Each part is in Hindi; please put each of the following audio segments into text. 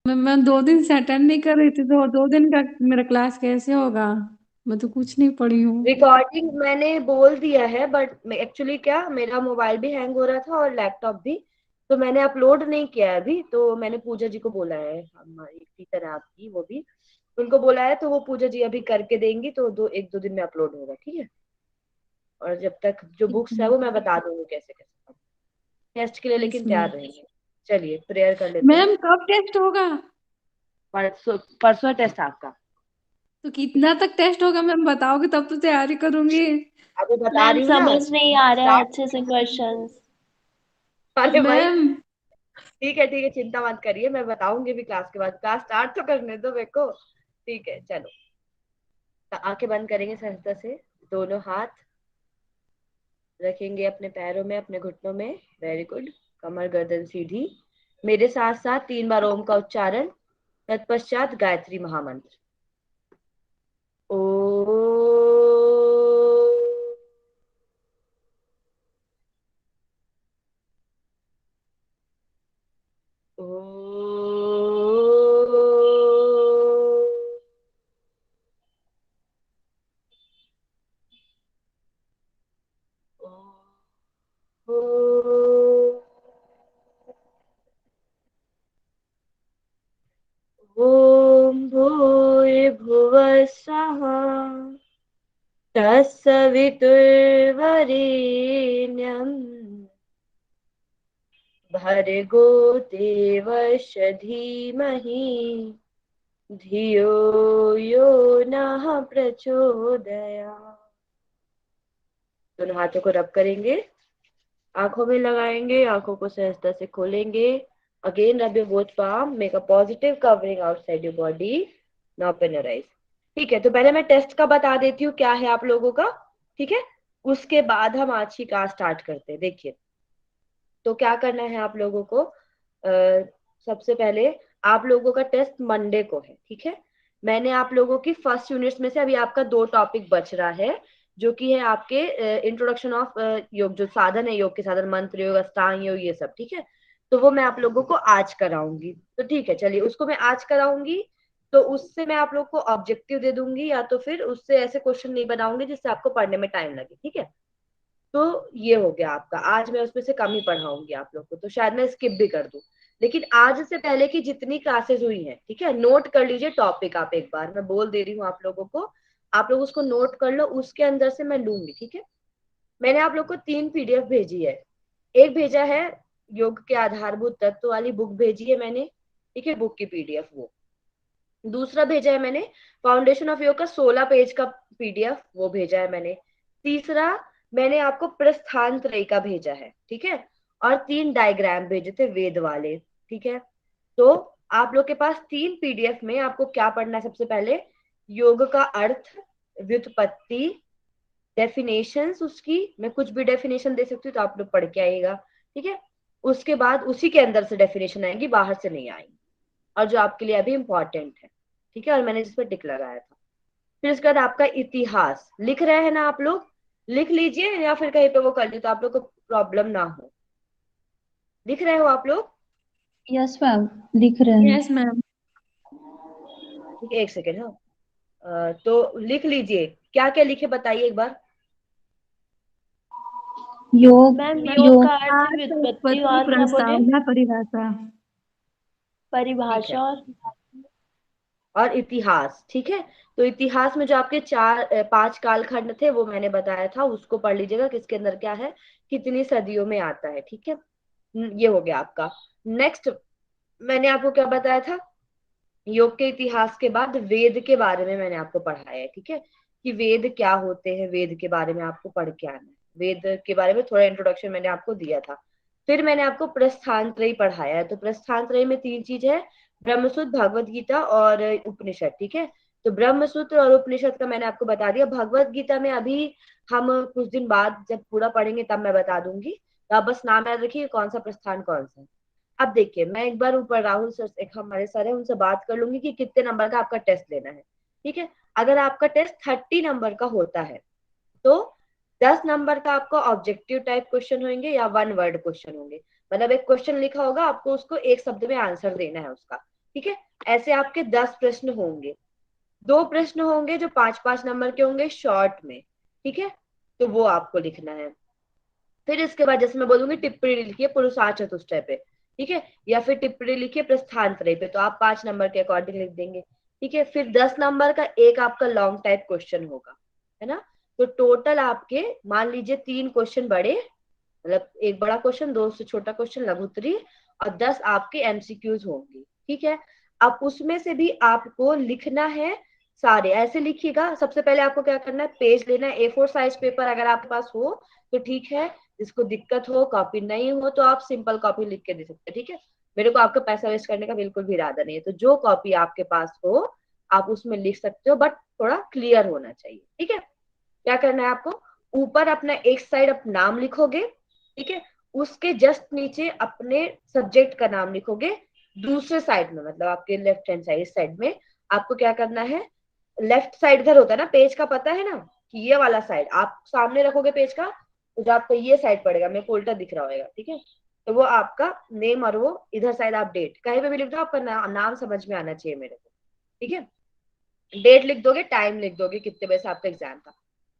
मैं 2 दिन से अटेंड नहीं कर रही थी, तो 2 दिन का मेरा क्लास कैसे होगा? मैं तो कुछ नहीं पढ़ी हूँ। रिकॉर्डिंग मैंने बोल दिया है, बट एक्चुअली क्या, मेरा मोबाइल भी हैंग हो रहा था और लैपटॉप भी, तो मैंने अपलोड नहीं किया है अभी। तो मैंने पूजा जी को बोला है, हमारी टीचर है आपकी, वो भी उनको बोला है, तो वो पूजा जी अभी करके देंगी, तो 1-2 दिन में अपलोड होगा, ठीक है। और जब तक जो बुक्स है वो मैं बता दूंगी कैसे कैसे टेस्ट के लिए, यस लेकिन तैयार मैम। रहेंगे। चलिए प्रेयर कर लेते हैं। मैम कब टेस्ट होगा? परसों, परसों टेस्ट आपका। तो कितना तक टेस्ट होगा मैम, बताओगे तब तो तैयारी करूंगी। अभी बता मैम रही हूँ ना। समझ नहीं आ रहा है स्टार्ट। अच्छे से क्वेश्चंस। अरे भाई, मैम ठीक है, चिंता मत करिए, मैं बताऊंगी भी क्लास के बाद। क्लास स्टार्ट तो करने दो मेरे को। ठीक है चलो। तो आंखें बंद करेंगे सहजता से। दोनों हाथ रखेंगे अपने पैरों में, अपने घुटनों में। Very good. कमर गर्दन सीधी। मेरे साथ साथ 3 बार ओम का उच्चारण, तत्पश्चात गायत्री महामंत्र। ओ। ॐ भूर्भुवः स्वः तत्सवितुर्वरेण्यम् भर्गो देवस्य धीमहि धियो यो नः प्रचोदयात्। दोनों हाथों को रब करेंगे, आंखों में लगाएंगे, आंखों को सहजता से खोलेंगे। Again rub your both palm, make a positive covering outside your body. Now open your eyes. ठीक है, तो पहले मैं टेस्ट का बता देती हूँ क्या है आप लोगों का। ठीक है, उसके बाद हम आज की क्लास स्टार्ट करते हैं। देखिए, तो क्या करना है आप लोगों को। सबसे पहले आप लोगों का टेस्ट मंडे को है, ठीक है। मैंने आप लोगों की फर्स्ट यूनिट्स में से अभी आपका 2 टॉपिक बच रहा है, जो कि है आपके इंट्रोडक्शन ऑफ योग, जो साधन है योग के साधन, मंत्र योग, अष्टांग योग, ये सब, ठीक है। तो वो मैं आप लोगों को आज कराऊंगी। तो ठीक है, चलिए उसको मैं आज कराऊंगी। तो उससे मैं आप लोग को ऑब्जेक्टिव दे दूंगी, या तो फिर उससे ऐसे क्वेश्चन नहीं बनाऊंगी जिससे आपको पढ़ने में टाइम लगे, ठीक है। तो ये हो गया आपका। आज मैं उसमें से कम ही पढ़ाऊंगी आप लोग को, तो शायद मैं स्किप भी कर दूं। लेकिन आज से पहले की जितनी क्लासेस हुई हैं, ठीक है, नोट कर लीजिए टॉपिक। आप एक बार मैं बोल दे रही हूँ आप लोगों को, आप लोग उसको नोट कर लो, उसके अंदर से मैं लूंगी, ठीक है। मैंने आप लोग को 3 PDF भेजी है। एक भेजा है योग के आधारभूत तत्व वाली बुक भेजी है मैंने, ठीक है, बुक की PDF वो। दूसरा भेजा है मैंने फाउंडेशन ऑफ योग का 16 पेज का PDF, वो भेजा है मैंने। तीसरा मैंने आपको प्रस्थान त्रय का भेजा है, ठीक है। और 3 डायग्राम भेजे थे वेद वाले, ठीक है। तो आप लोग के पास 3 PDF में आपको क्या पढ़ना है। सबसे पहले योग का अर्थ, व्युत्पत्ति, डेफिनेशंस उसकी, मैं कुछ भी डेफिनेशन दे सकती हूँ, तो आप लोग पढ़ के आइएगा, ठीक है। उसके बाद उसी के अंदर से डेफिनेशन आएंगी, बाहर से नहीं आएंगी, और जो आपके लिए अभी इंपॉर्टेंट है, ठीक है। और मैंने जिस पर टिक लगाया था। फिर उसके बाद आपका इतिहास लिख रहे हैं ना आप लोग, लिख लीजिए, या फिर कहीं पे वो कर लीजिए, तो आप लोग को प्रॉब्लम ना हो। लिख रहे हो आप लोग? यस मैम, लिख रहे हैं। Yes ma'am. ठीक है, एक सेकेंड। हाँ, तो लिख लीजिए, क्या क्या लिखे बताइए एक बार। योग, मैम योग का अर्थ, योगार्थ व्युत्पत्ति उत्पत्ति और क्या बोले? प्रस्तावना परिभाषा। ठीक है, परिभाषा और और इतिहास, ठीक है। तो इतिहास में जो आपके 5 कालखंड थे वो मैंने बताया था, उसको पढ़ लीजिएगा, किसके अंदर क्या है, कितनी सदियों में आता है, ठीक है। ये हो गया आपका। नेक्स्ट मैंने आपको क्या बताया था, योग के इतिहास के बाद वेद के बारे में मैंने आपको पढ़ाया है, ठीक है, कि वेद क्या होते हैं, वेद के बारे में आपको पढ़ के आना है। वेद के बारे में थोड़ा इंट्रोडक्शन मैंने आपको दिया था। फिर मैंने आपको प्रस्थानत्रयी पढ़ाया है। तो प्रस्थानत्रयी में 3 चीज है, ब्रह्मसूत्र, भगवत गीता और उपनिषद, ठीक है। तो ब्रह्मसूत्र और उपनिषद का मैंने आपको बता दिया। भगवत गीता में अभी हम कुछ दिन बाद जब पूरा पढ़ेंगे तब मैं बता दूंगी, तो आप बस नाम याद रखिए कौन सा प्रस्थान कौन सा है। अब देखिए, मैं एक बार ऊपर राहुल सर, एक हमारे सर है, उनसे बात कर लूंगी कि कितने नंबर का आपका टेस्ट लेना है, ठीक है। अगर आपका टेस्ट 30 नंबर का होता है, तो 10 नंबर का आपका ऑब्जेक्टिव टाइप क्वेश्चन होंगे या 1 वर्ड क्वेश्चन होंगे। मतलब एक क्वेश्चन लिखा होगा, आपको उसको एक शब्द में आंसर देना है उसका। ठीक है। ऐसे आपके 10 प्रश्न होंगे, 2 प्रश्न होंगे जो 5-5 नंबर के होंगे शॉर्ट में, ठीक है। तो वो आपको लिखना है। फिर इसके बाद जैसे मैं बोलूंगी टिप्पणी लिखिए पुरुषार्थ चतुष्टय पे, ठीक है, या फिर टिप्पणी लिखिए प्रस्थानत्रय पे, तो आप 5 नंबर के अकॉर्डिंग लिख देंगे, ठीक है। फिर 10 नंबर का एक आपका लॉन्ग टाइप क्वेश्चन होगा, है ना। तो टोटल आपके मान लीजिए 3 क्वेश्चन बड़े, मतलब एक बड़ा क्वेश्चन, 2 से छोटा क्वेश्चन लघु उत्तरीय, और 10 आपके एमसीक्यूज होंगे, ठीक है। अब उसमें से भी आपको लिखना है सारे, ऐसे लिखिएगा। सबसे पहले आपको क्या करना है, पेज लेना है, A4 साइज पेपर अगर आपके पास हो तो ठीक है, जिसको दिक्कत हो, कॉपी नहीं हो तो आप सिंपल कॉपी लिख के दे सकते हैं, ठीक है। मेरे को आपका पैसा वेस्ट करने का बिल्कुल भी इरादा नहीं है, तो जो कॉपी आपके पास हो आप उसमें लिख सकते हो, बट थोड़ा क्लियर होना चाहिए, ठीक है। क्या करना है आपको, ऊपर अपना एक साइड अपना नाम लिखोगे, ठीक है। उसके जस्ट नीचे अपने सब्जेक्ट का नाम लिखोगे। दूसरे साइड में, मतलब आपके लेफ्ट हैंड साइड, इस साइड में आपको क्या करना है, लेफ्ट साइड घर होता है ना पेज का, पता है ना, कि ये वाला साइड आप सामने रखोगे पेज का, तो जो आपका ये साइड पड़ेगा, मेरे को उल्टा दिख रहा होगा, ठीक है। तो वो आपका नेम, और वो इधर साइड आप डेट, कहीं पे भी लिख दो, आपका नाम समझ में आना चाहिए मेरे को, ठीक है। डेट लिख दोगे, टाइम लिख दोगे, कितने बजे से आपका एग्जाम था।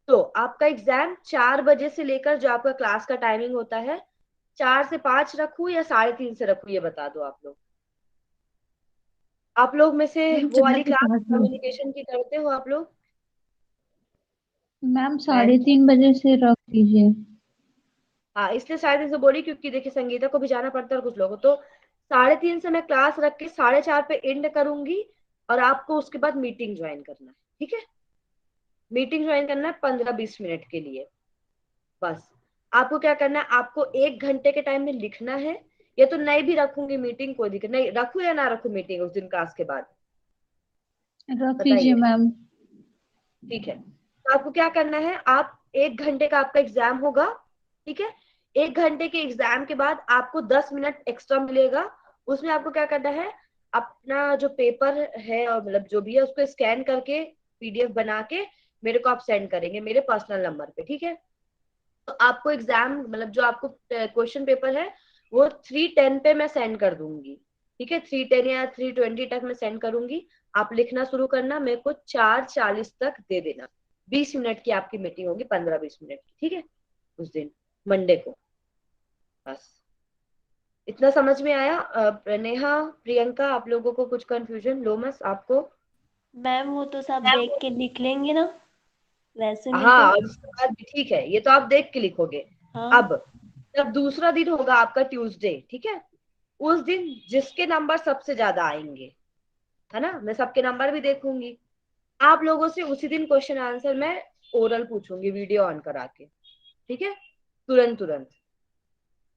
तो आपका एग्जाम 4 बजे से लेकर जो आपका क्लास का टाइमिंग होता है, 4 से 5 रखूं या 3:30 से रखूं, ये बता दो आप लोग। आप लोग में से मैम वो चार वाली से क्लास पाँच में। कम्युनिकेशन की करते हो आप लोग? मैम मैम, 3:30 बजे से रख लीजिए। हाँ इसलिए शायद इसे बोली, क्योंकि देखिए संगीता को भी जाना पड़ता है और कुछ लोगों को, तो 3:30 से मैं क्लास रख के 4:30 पे एंड करूंगी, और आपको उसके बाद मीटिंग ज्वाइन करना है, ठीक है। मीटिंग ज्वाइन करना है 15-20 मिनट के लिए, बस। आपको क्या करना है, आपको 1 घंटे के टाइम में लिखना है। या तो नहीं भी रखूंगी मीटिंग, कोई दिक्कत नहीं, रखू या ना रखू मीटिंग उस दिन क्लास के बाद, रख लीजिए बताइए। मैम। ठीक है, तो आपको क्या करना है, आप 1 घंटे का आपका एग्जाम होगा, ठीक है। 1 घंटे के एग्जाम के बाद आपको 10 मिनट एक्स्ट्रा मिलेगा। उसमें आपको क्या करना है, अपना जो पेपर है, और मतलब जो भी है उसको स्कैन करके पीडीएफ बना के मेरे को आप सेंड करेंगे मेरे पर्सनल नंबर पे, ठीक है। तो आपको एग्जाम, मतलब जो आपको क्वेश्चन पेपर है वो 3:10 पे मैं सेंड कर दूंगी, ठीक है। 3:10 या 3:20 तक मैं सेंड करूंगी। आप लिखना शुरू करना, मेरे को 4:40 तक दे देना। 20 मिनट की आपकी मीटिंग होगी, 15-20 मिनट की, ठीक है, उस दिन मंडे को, बस। इतना समझ में आया? नेहा, प्रियंका, आप लोगों को कुछ कंफ्यूजन? लोमस आपको? मैम वो तो सब देख के लिख लेंगे ना, वैसे में हाँ, तो। और उसके बाद भी ठीक है, ये तो आप देख के लिखोगे। हाँ। अब जब दूसरा दिन होगा आपका ट्यूसडे, ठीक है, उस दिन जिसके नंबर सबसे ज्यादा आएंगे, है ना, मैं सबके नंबर भी देखूंगी। आप लोगों से उसी दिन क्वेश्चन आंसर मैं ओरल पूछूंगी, वीडियो ऑन करा के, ठीक है, तुरंत तुरंत।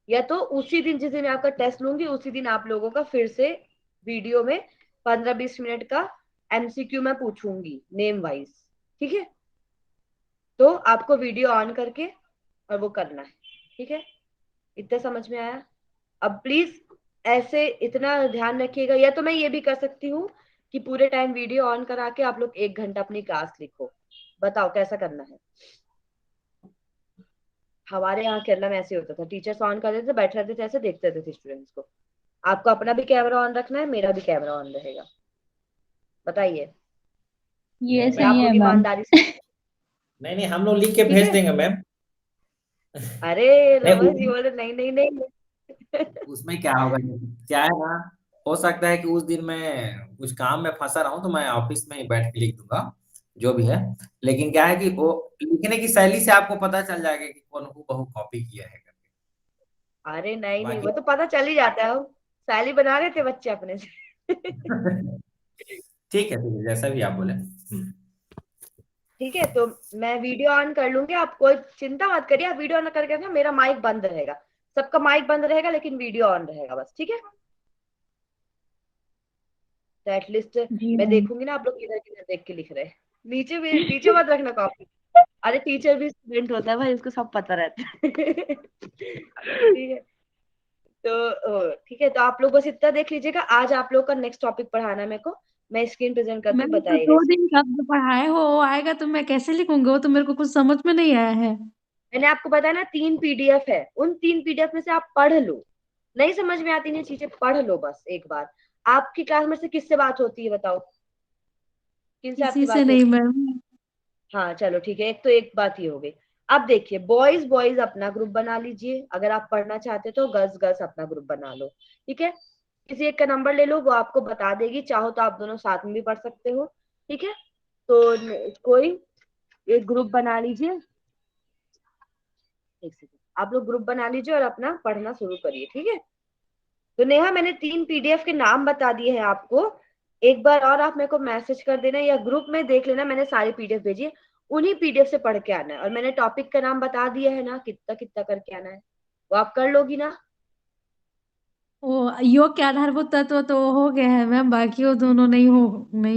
या तो उसी दिन जिस दिन आपका टेस्ट लूंगी, उसी दिन आप लोगों का फिर से वीडियो में 15-20 मिनट का एमसीक्यू मैं पूछूंगी नेम वाइज, ठीक है। तो आपको वीडियो ऑन करके और वो करना है, ठीक है। इतना समझ में आया? अब प्लीज ऐसे इतना ध्यान रखिएगा, या तो मैं ये भी कर सकती हूँ कि पूरे टाइम वीडियो ऑन करा के आप लोग 1 घंटा अपनी क्लास लिखो। बताओ कैसा करना है? हमारे यहाँ केरला में ऐसे होता था, टीचर्स ऑन कर देते थे, बैठे रहते थे, ऐसे देखते थे स्टूडेंट्स को। आपको अपना भी कैमरा ऑन रखना है, मेरा भी कैमरा ऑन रहेगा, बताइए। ये या सही आप है लोग मैम। ईमानदारी से, नहीं नहीं, हम लोग लिख के ठीक भेज है। देंगे मैम। अरे नहीं रमन जी बोले नहीं नहीं नहीं। उसमें क्या होगा, क्या है ना, हो सकता है कि उस दिन मैं कुछ काम में फंसा रहा हूँ तो मैं ऑफिस में ही बैठ के लिख दूंगा जो भी है। लेकिन क्या है कि वो लिखने की शैली से आपको पता चल जाएगा कि कौन हूबहू कॉपी किया है करके। अरे नहीं नहीं, बाकी वो तो पता चल ही जाता है, हम सैली बना रहे थे बच्चे अपने से। ठीक है, जैसा भी आप बोले। ठीक है, तो मैं वीडियो ऑन कर लूंगी, आप कोई चिंता मत करिए, आप वीडियो ऑन करके ना, मेरा माइक बंद रहेगा, सबका माइक बंद रहेगा लेकिन वीडियो ऑन रहेगा, बस, ठीक है। तो एटलीस्ट जी मैं मैम। देखूंगी ना आप लोग किधर किधर देख के लिख रहे हैं। नीचे भी, नीचे मत रखना कॉपी। अरे टीचर भी स्टूडेंट होता है भाई, उसको सब पता रहता है। ठीक है, तो ठीक है, तो आप लोग बस इतना देख लीजिएगा। आज आप लोग का नेक्स्ट टॉपिक पढ़ाना है मेरे को, मैं स्क्रीन प्रेजेंट करती हूँ, मैंने तो बताइएगा। 2 दिन का जो पढ़ाए हो वो आएगा तो मैं कैसे लिखूंगा, वो तो मेरे को कुछ समझ में नहीं आया है। मैंने आपको बताया ना 3 पीडीएफ है, उन 3 पीडीएफ में से आप पढ़ लो। नहीं समझ में आती नहीं चीजें, पढ़ लो बस एक बार। आपकी क्लास में से किससे बात होती है बताओ, किनसे आपकी किसी से बात नहीं होती मैम। है? हाँ चलो ठीक है, एक तो एक बात ये हो गई। अब देखिए, बॉयज बॉयज अपना ग्रुप बना लीजिए, अगर आप पढ़ना चाहते तो गर्ल्स गर्ल्स अपना ग्रुप बना लो, ठीक है। किसी एक का नंबर ले लो, वो आपको बता देगी, चाहो तो आप दोनों साथ में भी पढ़ सकते हो, ठीक है। तो कोई एक ग्रुप बना लीजिए, एक सेकंड, आप लोग ग्रुप बना लीजिए और अपना पढ़ना शुरू करिए, ठीक है। तो नेहा, मैंने 3 पीडीएफ के नाम बता दिए हैं आपको, एक बार और आप मेरे को मैसेज कर देना या ग्रुप में देख लेना, मैंने सारी पीडीएफ भेजी है, उन्हीं पीडीएफ से पढ़ के आना है। और मैंने टॉपिक का नाम बता दिया है ना, कितना कितना करके आना है, वो आप कर लोगी ना? वो योग के आधारभूत तत्व तो हो गया है मैम, बाकी वो दोनों नहीं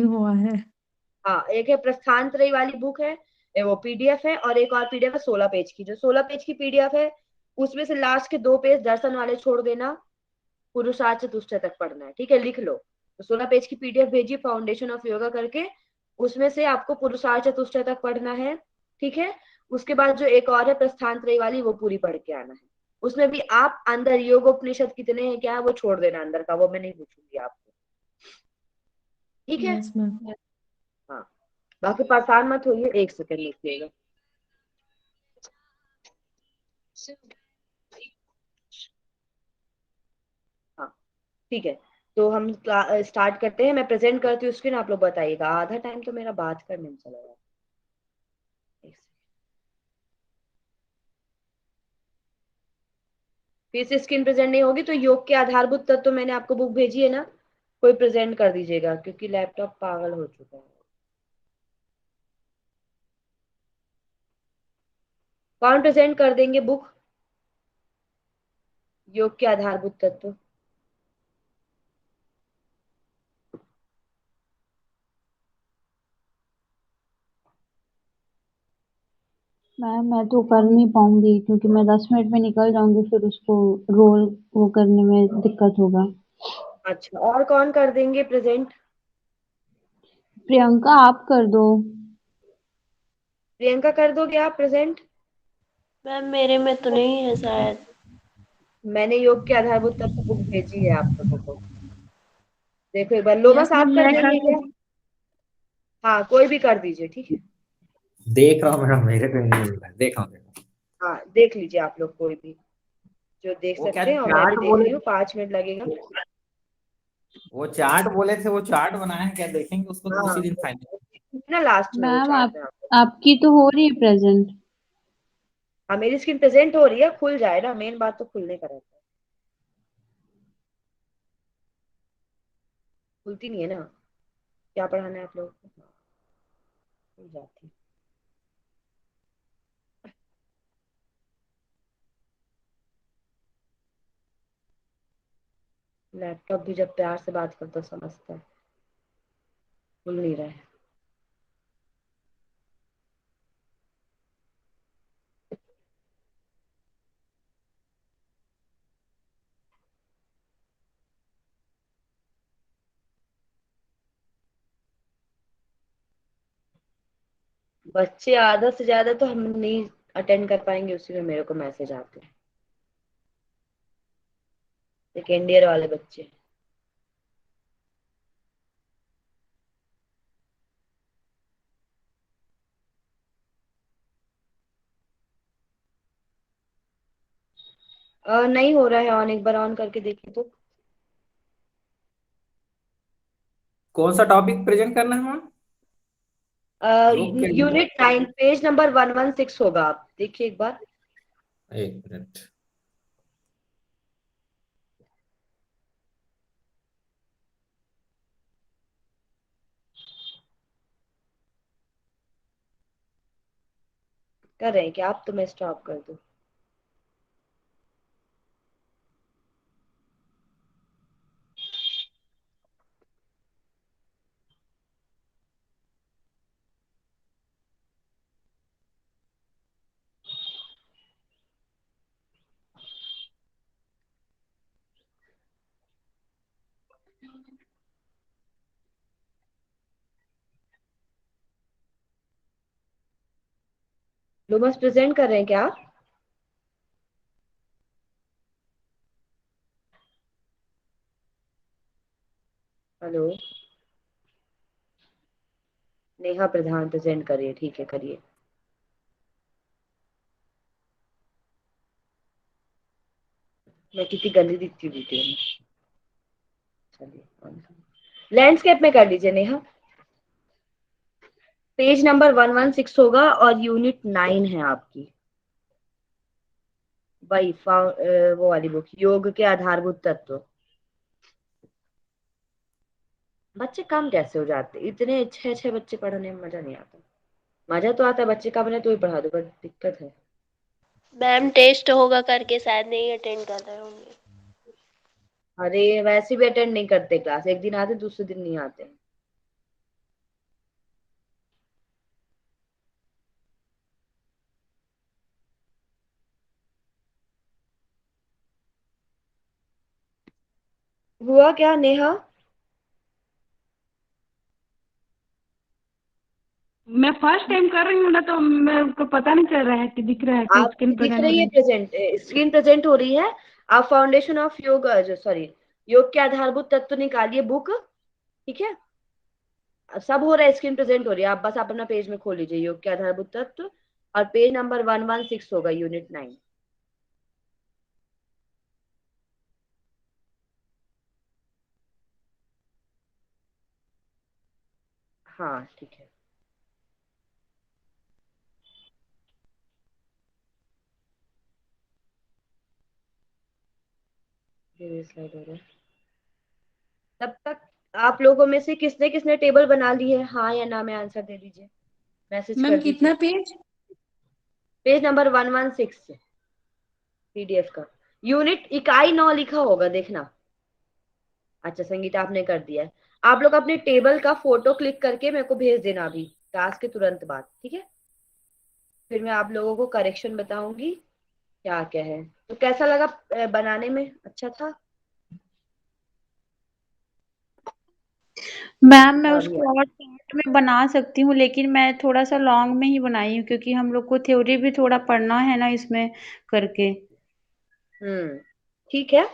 हुआ है। हाँ, एक है प्रस्थान त्रयी वाली बुक है, वो पीडीएफ है, और एक और पीडीएफ है 16 पेज की। जो 16 पेज की पीडीएफ है, उसमें से लास्ट के 2 पेज दर्शन वाले छोड़ देना, पुरुषार्थ चतुष्टय तक पढ़ना है, ठीक है, लिख लो। तो 16 पेज की पीडीएफ भेजिए फाउंडेशन ऑफ योगा करके, उसमें से आपको पुरुषार्थ चतुष्टय तक पढ़ना है, ठीक है। उसके बाद जो एक और है प्रस्थान त्रयी वाली, वो पूरी पढ़ के आना है। उसमें भी आप अंदर योग उपनिषद कितने हैं क्या है वो छोड़ देना अंदर का, वो मैं नहीं पूछूंगी आपको, ठीक है। Yes ma'am. हाँ, बाकी परेशान मत होइए, एक सेकंड लिखिएगा। हाँ ठीक है, तो हम स्टार्ट करते हैं। मैं प्रेजेंट करती हूँ स्क्रीन, आप लोग बताइएगा। आधा टाइम तो मेरा बात करने में चला गया। एक second। फिर से स्क्रीन प्रेजेंट नहीं होगी तो योग के आधारभूत तत्व तो मैंने आपको बुक भेजी है ना, कोई प्रेजेंट कर दीजिएगा, क्योंकि लैपटॉप पागल हो चुका है। कौन प्रेजेंट कर देंगे बुक, योग के आधारभूत तत्व? मैम मैं तो कर नहीं पाऊंगी क्योंकि मैं 10 मिनट में निकल जाऊंगी, फिर उसको रोल वो करने में दिक्कत होगा। अच्छा, और कौन कर देंगे प्रेजेंट? प्रियंका आप कर दो। प्रियंका कर दोगे आप प्रेजेंट? मैम मेरे में तो नहीं है शायद। मैंने योग के आधारभूत तत्व बुक भेजी है आप लोगों को, देखो एक बार। लोमस यस मैम, आप कर मैं कर देंगे क्या? दूँ। हाँ, कोई भी कर दीजिए, ठीक है। देख रहा हूँ मैडम, मेरे को नहीं मिल रहा है, देख रहा हूँ। हाँ, देख लीजिए आप लोग कोई भी जो देख वो क्या सकते हैं, और मैं भी चार्ट देख बोले, रही हूँ, 5 मिनट लगेगा। वो चार्ट बोले थे, वो चार्ट बनाए हैं क्या? देखेंगे उसको तो हाँ, उसी दिन फाइनल। ना लास्ट में वो मैम चार्ट आप में आपको। आपकी तो हो रही है प्रेजेंट। हाँ, मेरी स्क्रीन प्रेजेंट हो रही है, खुल जाए ना, मेन बात तो खुलने का रहता है, खुलती नहीं है ना। क्या पढ़ाना है आप लोगों को? हाँ, खुल जाती है। लैपटॉप भी जब प्यार से बात करता समझता है, खुल नहीं रहा है। बच्चे आधा से ज्यादा तो हम नहीं अटेंड कर पाएंगे, उसी में मेरे को मैसेज आते हैं, सेकेंड ईयर वाले बच्चे। नहीं हो रहा है ऑन, एक बार ऑन करके देखिए तो। कौन सा टॉपिक प्रेजेंट करना है मैम? योग के लिए? यूनिट 9 पेज नंबर 116 होगा, आप देखिए एक बार। एक मिनट। कर रहे हैं क्या आप? तो मैं स्टॉप कर दूं? लोमस प्रेजेंट कर रहे हैं क्या आप? हेलो, नेहा प्रधान प्रेजेंट करिए, ठीक है करिए। मैं कितनी गंदी दिखती हूँ वीडियो में। चलिए लैंडस्केप में कर लीजिए नेहा। पेज नंबर 116 होगा और यूनिट 9 है आपकी, वही वो वाली बुक, योग के आधारभूत तत्व। बच्चे कम कैसे हो जाते, इतने 6 6 बच्चे पढ़ने में मजा नहीं आता। मजा तो आता है, बच्चे कम रहे तो ही पढ़ा दो, बट दिक्कत है। मैम टेस्ट होगा करके शायद नहीं अटेंड कर रहे होंगे। अरे वैसे भी अटेंड नहीं करते क्लास, एक दिन आते दूसरे दिन नहीं आते। हुआ क्या नेहा? मैं फर्स्ट टाइम कर रही हूँ ना, तो मेरे को पता नहीं चल रहा है कि दिख रहा है कि स्क्रीन आपकी दिख प्रेजेंट हो रही रहा है है। प्रेजेंट, स्क्रीन प्रेजेंट हो रही है। आप फाउंडेशन ऑफ योग, जो सॉरी, योग के आधारभूत तत्व निकालिए बुक, ठीक है। अब सब हो रहा है, स्क्रीन प्रेजेंट हो रही है, आप बस आप अपना पेज में खोल लीजिए, योग के आधारभूत तत्व, और पेज नंबर 116 होगा, यूनिट 9। हाँ ठीक है। ये स्लाइड हो रहा है तब तक। आप लोगों में से किसने किसने टेबल बना ली है, हाँ या ना में आंसर दे दीजिए, मैसेज मैम कर दीजिए। कितना पेज? पेज नंबर 116 पीडीएफ का, यूनिट इकाई 9 लिखा होगा, देखना। अच्छा संगीता आपने कर दिया है। आप लोग अपने टेबल का फोटो क्लिक करके मेरे को भेज देना अभी क्लास के तुरंत बाद, ठीक है। फिर मैं आप लोगों को करेक्शन बताऊंगी क्या क्या है। तो कैसा लगा बनाने में, अच्छा था? मैम मैं हाँ भैया। उसको और शॉर्ट में बना सकती हूँ, लेकिन मैं थोड़ा सा लॉन्ग में ही बनाई हूँ क्योंकि हम लोग को थ्योरी भी थोड़ा पढ़ना है ना इसमें करके। हम्म, ठीक है।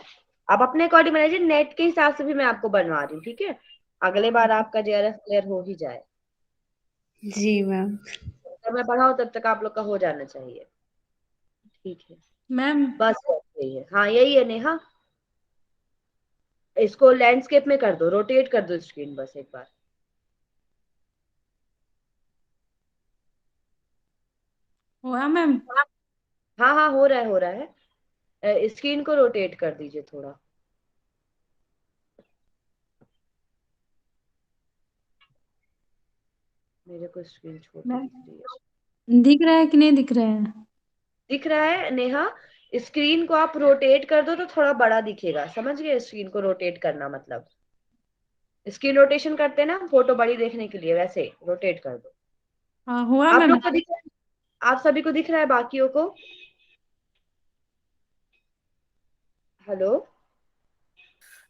आप अपने अकॉर्डिंग बनाइए, नेट के हिसाब से भी मैं आपको बनवा रही हूँ, ठीक है। अगले बार आपका जेआरएफ क्लियर हो ही जाए। जी मैम। जब मैं पढ़ाऊँ तब तक आप लोग का हो जाना चाहिए, ठीक है। मैम बस यही है, हाँ यही है नेहा। इसको लैंडस्केप में कर दो, रोटेट कर दो स्क्रीन बस एक बार। हुआ मैम? हाँ हाँ हो रहा है, हो रहा है। स्क्रीन को रोटेट कर दीजिए थोड़ा। मेरे को स्क्रीन छोटी मैम दिख रही है। दिख रहा है कि नहीं दिख रहा है? दिख रहा है नेहा। स्क्रीन को आप रोटेट कर दो तो थोड़ा बड़ा दिखेगा, समझ गए? स्क्रीन को रोटेट करना मतलब स्क्रीन रोटेशन करते हैं ना फोटो बड़ी देखने के लिए, वैसे रोटेट कर दो। हाँ हुआ आप मैम। लोग को दिख रहा है? आप सभी को दिख रहा है, बाकियों को? हेलो,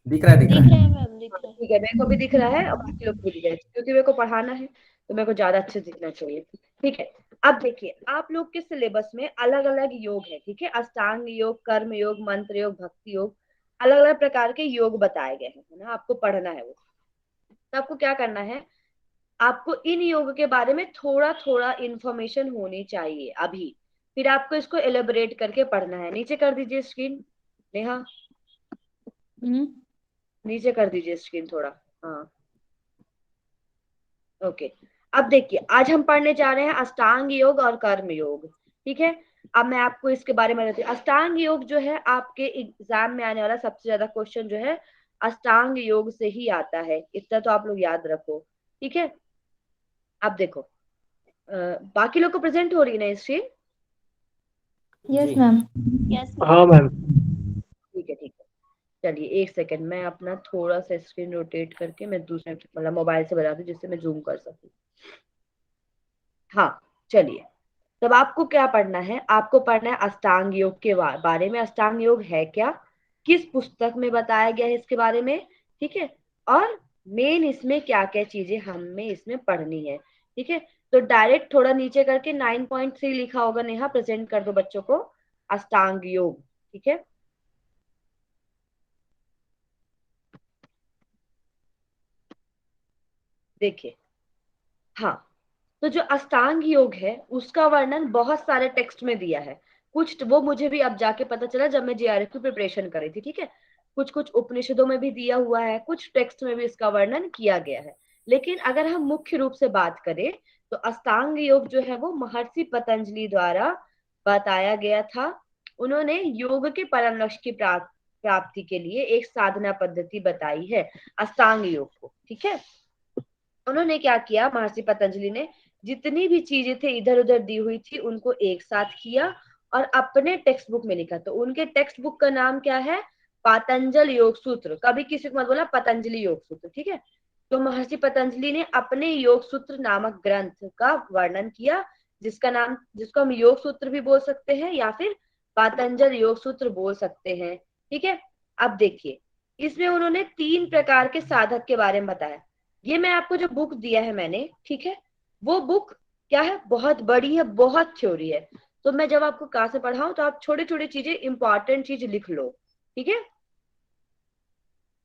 दिख रहा है, दिख रहा दिख रहा है है। मैम, दिख रहा है। ठीक है, मेरे को भी दिख रहा है और बाकी लोग को भी दिख रहा है, क्योंकि मेरे को पढ़ाना है तो मेरे को ज्यादा अच्छे से दिखना चाहिए, ठीक है। अब देखिए आप लोग के सिलेबस में अलग अलग योग है, ठीक है। अष्टांग योग, कर्म योग, मंत्र योग, भक्ति योग, अलग अलग प्रकार के योग बताए गए हैं, है ना। आपको पढ़ना है वो। तो आपको क्या करना है, आपको इन योग के बारे में थोड़ा थोड़ा इंफॉर्मेशन होनी चाहिए अभी, फिर आपको इसको एलेबोरेट करके पढ़ना है। नीचे कर दीजिए स्क्रीन नेहा, हम्म। नीचे कर दीजिए स्क्रीन थोड़ा। हाँ ओके। अब देखिए आज हम पढ़ने जा रहे हैं अष्टांग योग और कर्म योग, ठीक है। अब मैं आपको इसके बारे में बताती हूँ। अष्टांग योग जो है आपके एग्जाम में आने वाला सबसे ज्यादा क्वेश्चन जो है अष्टांग योग से ही आता है, इतना तो आप लोग याद रखो, ठीक है। अब देखो बाकी लोग को प्रेजेंट हो रही है ना स्क्रीन? यस जी। मैम। Yes ma'am. हाँ मैम। ठीक है ठीक है। चलिए एक सेकंड, मैं अपना थोड़ा सा स्क्रीन रोटेट करके मैं दूसरे मतलब मोबाइल से बना दूं जिससे मैं जूम कर सकूं। हाँ चलिए। तब आपको क्या पढ़ना है, आपको पढ़ना है अष्टांग योग के बारे में। अष्टांग योग है क्या, किस पुस्तक में बताया गया है इसके बारे में, ठीक है। और मेन इसमें क्या क्या चीजें हमें इसमें पढ़नी है, ठीक है। तो डायरेक्ट थोड़ा नीचे करके 9.3 लिखा होगा नेहा, प्रेजेंट कर दो बच्चों को, अष्टांग योग, ठीक है। देखिए, हाँ, तो जो अष्टांग योग है उसका वर्णन बहुत सारे टेक्स्ट में दिया है। कुछ वो मुझे भी अब जाके पता चला जब मैं जेआरएफ की प्रिपरेशन कर रही थी, ठीक है। कुछ कुछ उपनिषदों में भी दिया हुआ है, कुछ टेक्स्ट में भी इसका वर्णन किया गया है। लेकिन अगर हम मुख्य रूप से बात करें तो अष्टांग योग जो है वो महर्षि पतंजलि द्वारा बताया गया था। उन्होंने योग के परम लक्ष्य की प्राप्ति के लिए एक साधना पद्धति बताई है, अष्टांग योग को, ठीक है। उन्होंने क्या किया, महर्षि पतंजलि ने जितनी भी चीजें थे इधर उधर दी हुई थी उनको एक साथ किया और अपने टेक्स्ट बुक में लिखा। तो उनके टेक्स्ट बुक का नाम क्या है, पातंजल योग सूत्र। कभी किसी को मत बोला पतंजलि योग सूत्र, ठीक है। तो महर्षि पतंजलि ने अपने योग सूत्र नामक ग्रंथ का वर्णन किया, जिसको हम योग सूत्र भी बोल सकते हैं या फिर पातंजल योग सूत्र बोल सकते हैं, ठीक है। अब देखिए, इसमें उन्होंने 3 प्रकार के साधक के बारे में बताया। ये मैं आपको जो बुक दिया है मैंने, ठीक है, वो बुक क्या है, बहुत बड़ी है, बहुत थ्योरी है। तो मैं जब आपको क्लास में पढ़ाऊं तो आप छोटे छोटे चीजें, इंपॉर्टेंट चीज लिख लो, ठीक है।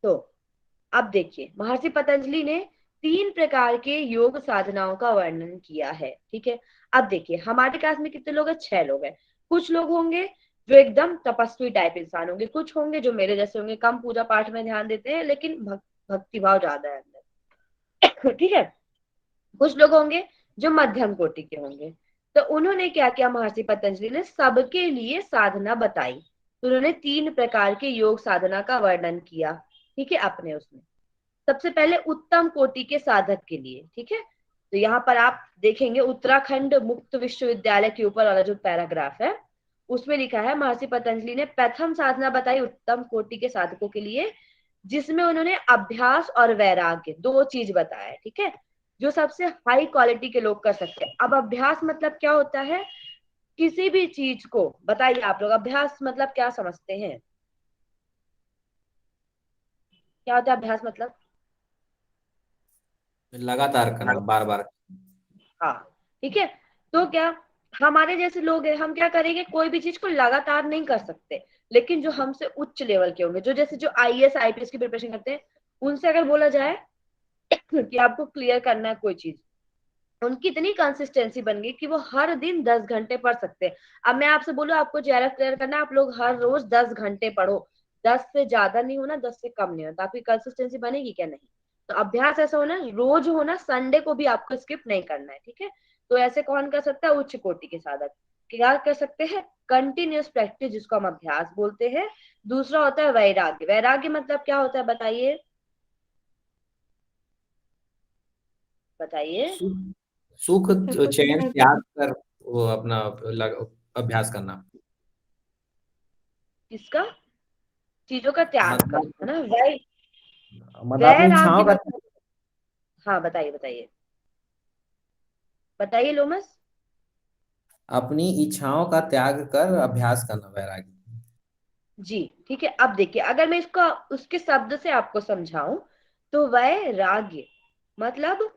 तो अब देखिए, महर्षि पतंजलि ने 3 प्रकार के योग साधनाओं का वर्णन किया है, ठीक है। अब देखिए, हमारे क्लास में कितने लोग हैं, 6 लोग हैं। कुछ लोग होंगे जो एकदम तपस्वी टाइप इंसान होंगे, कुछ होंगे जो मेरे जैसे होंगे, कम पूजा पाठ में ध्यान देते हैं लेकिन भक्ति भाव ज्यादा है अंदर, ठीक है। कुछ लोग होंगे जो मध्यम कोटि के होंगे। तो उन्होंने क्या किया, महर्षि पतंजलि ने सबके लिए साधना बताई। तो उन्होंने 3 प्रकार के योग साधना का वर्णन किया, ठीक है, अपने उसमें। सबसे पहले उत्तम कोटि के साधक के लिए, ठीक है। तो यहाँ पर आप देखेंगे उत्तराखंड मुक्त विश्वविद्यालय के ऊपर वाला जो पैराग्राफ है उसमें लिखा है, महर्षि पतंजलि ने प्रथम साधना बताई उत्तम कोटि के साधकों के लिए, जिसमें उन्होंने अभ्यास और वैराग्य 2 चीज बताया, ठीक है, जो सबसे हाई क्वालिटी के लोग कर सकते हैं। अब अभ्यास मतलब क्या होता है, किसी भी चीज को बताइए आप लोग, अभ्यास मतलब क्या समझते हैं, क्या होता है अभ्यास मतलब? लगातार करना, बार बार। हाँ, ठीक है। तो क्या, हमारे जैसे लोग हैं, हम क्या करेंगे, कोई भी चीज को लगातार नहीं कर सकते। लेकिन जो हमसे उच्च लेवल के होंगे, जो आईएएस आईपीएस की प्रिपरेशन करते हैं, उनसे अगर बोला जाए कि आपको क्लियर करना है कोई चीज, उनकी इतनी कंसिस्टेंसी बन गई कि वो हर दिन 10 घंटे पढ़ सकते हैं। अब मैं आपसे बोलूं आपको जेआरएफ क्लियर करना है, आप लोग हर रोज 10 घंटे पढ़ो, 10 से ज्यादा नहीं होना, 10 से कम नहीं होना, तो आपकी कंसिस्टेंसी बनेगी क्या? नहीं। तो अभ्यास ऐसा होना, रोज होना, संडे को भी आपको स्किप नहीं करना है, ठीक है। तो ऐसे कौन कर सकता है, उच्च कोटि के साधक क्या कर सकते हैं, कंटिन्यूस प्रैक्टिस, जिसको हम अभ्यास बोलते हैं। दूसरा होता है वैराग्य। वैराग्य मतलब क्या होता है, बताइए बताइए। सुख सबको चैन त्याग त्याग कर वो अपना अभ्यास करना। किसका? चीजों का त्याग कर, है मतलब ना, अपनी वैराग्य इच्छाओं का, मतलब। हाँ, बताइए बताइए बताइए लोमस। अपनी इच्छाओं का त्याग कर अभ्यास करना, वैराग्य। जी, ठीक है। अब देखिए, अगर मैं इसका उसके शब्द से आपको समझाऊं तो वैराग्य मतलब,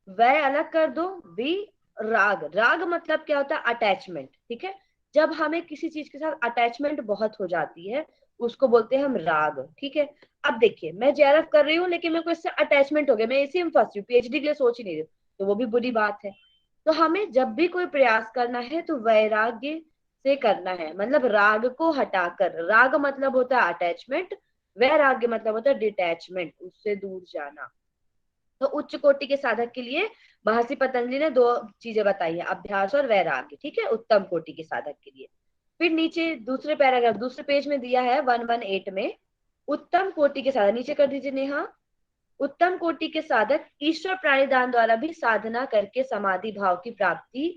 वै अलग कर दो, वी राग। राग मतलब क्या होता है, अटैचमेंट, ठीक है। जब हमें किसी चीज के साथ अटैचमेंट बहुत हो जाती है उसको बोलते हैं हम राग, ठीक है। अब देखिए, मैं जेआरएफ कर रही हूँ लेकिन मेरे को इससे अटैचमेंट हो गया, मैं इसी में फंस रही हूँ, पीएचडी के लिए सोच ही नहीं रही हूँ, तो वो भी बुरी बात है। तो हमें जब भी कोई प्रयास करना है तो वैराग्य से करना है, मतलब राग को हटाकर। राग मतलब होता है अटैचमेंट, वैराग्य मतलब होता है डिटैचमेंट, उससे दूर जाना। तो उच्च कोटि के साधक के लिए महर्षि पतंजलि ने 2 चीजें बताई है, अभ्यास और वैराग्य, ठीक है, उत्तम कोटि के साधक के लिए। फिर नीचे दूसरे पैराग्राफ, दूसरे पेज में दिया है 118 में, उत्तम कोटि के साधक, नीचे कर दीजिए नेहा। उत्तम कोटि के साधक ईश्वर प्राणिदान द्वारा भी साधना करके समाधि भाव की प्राप्ति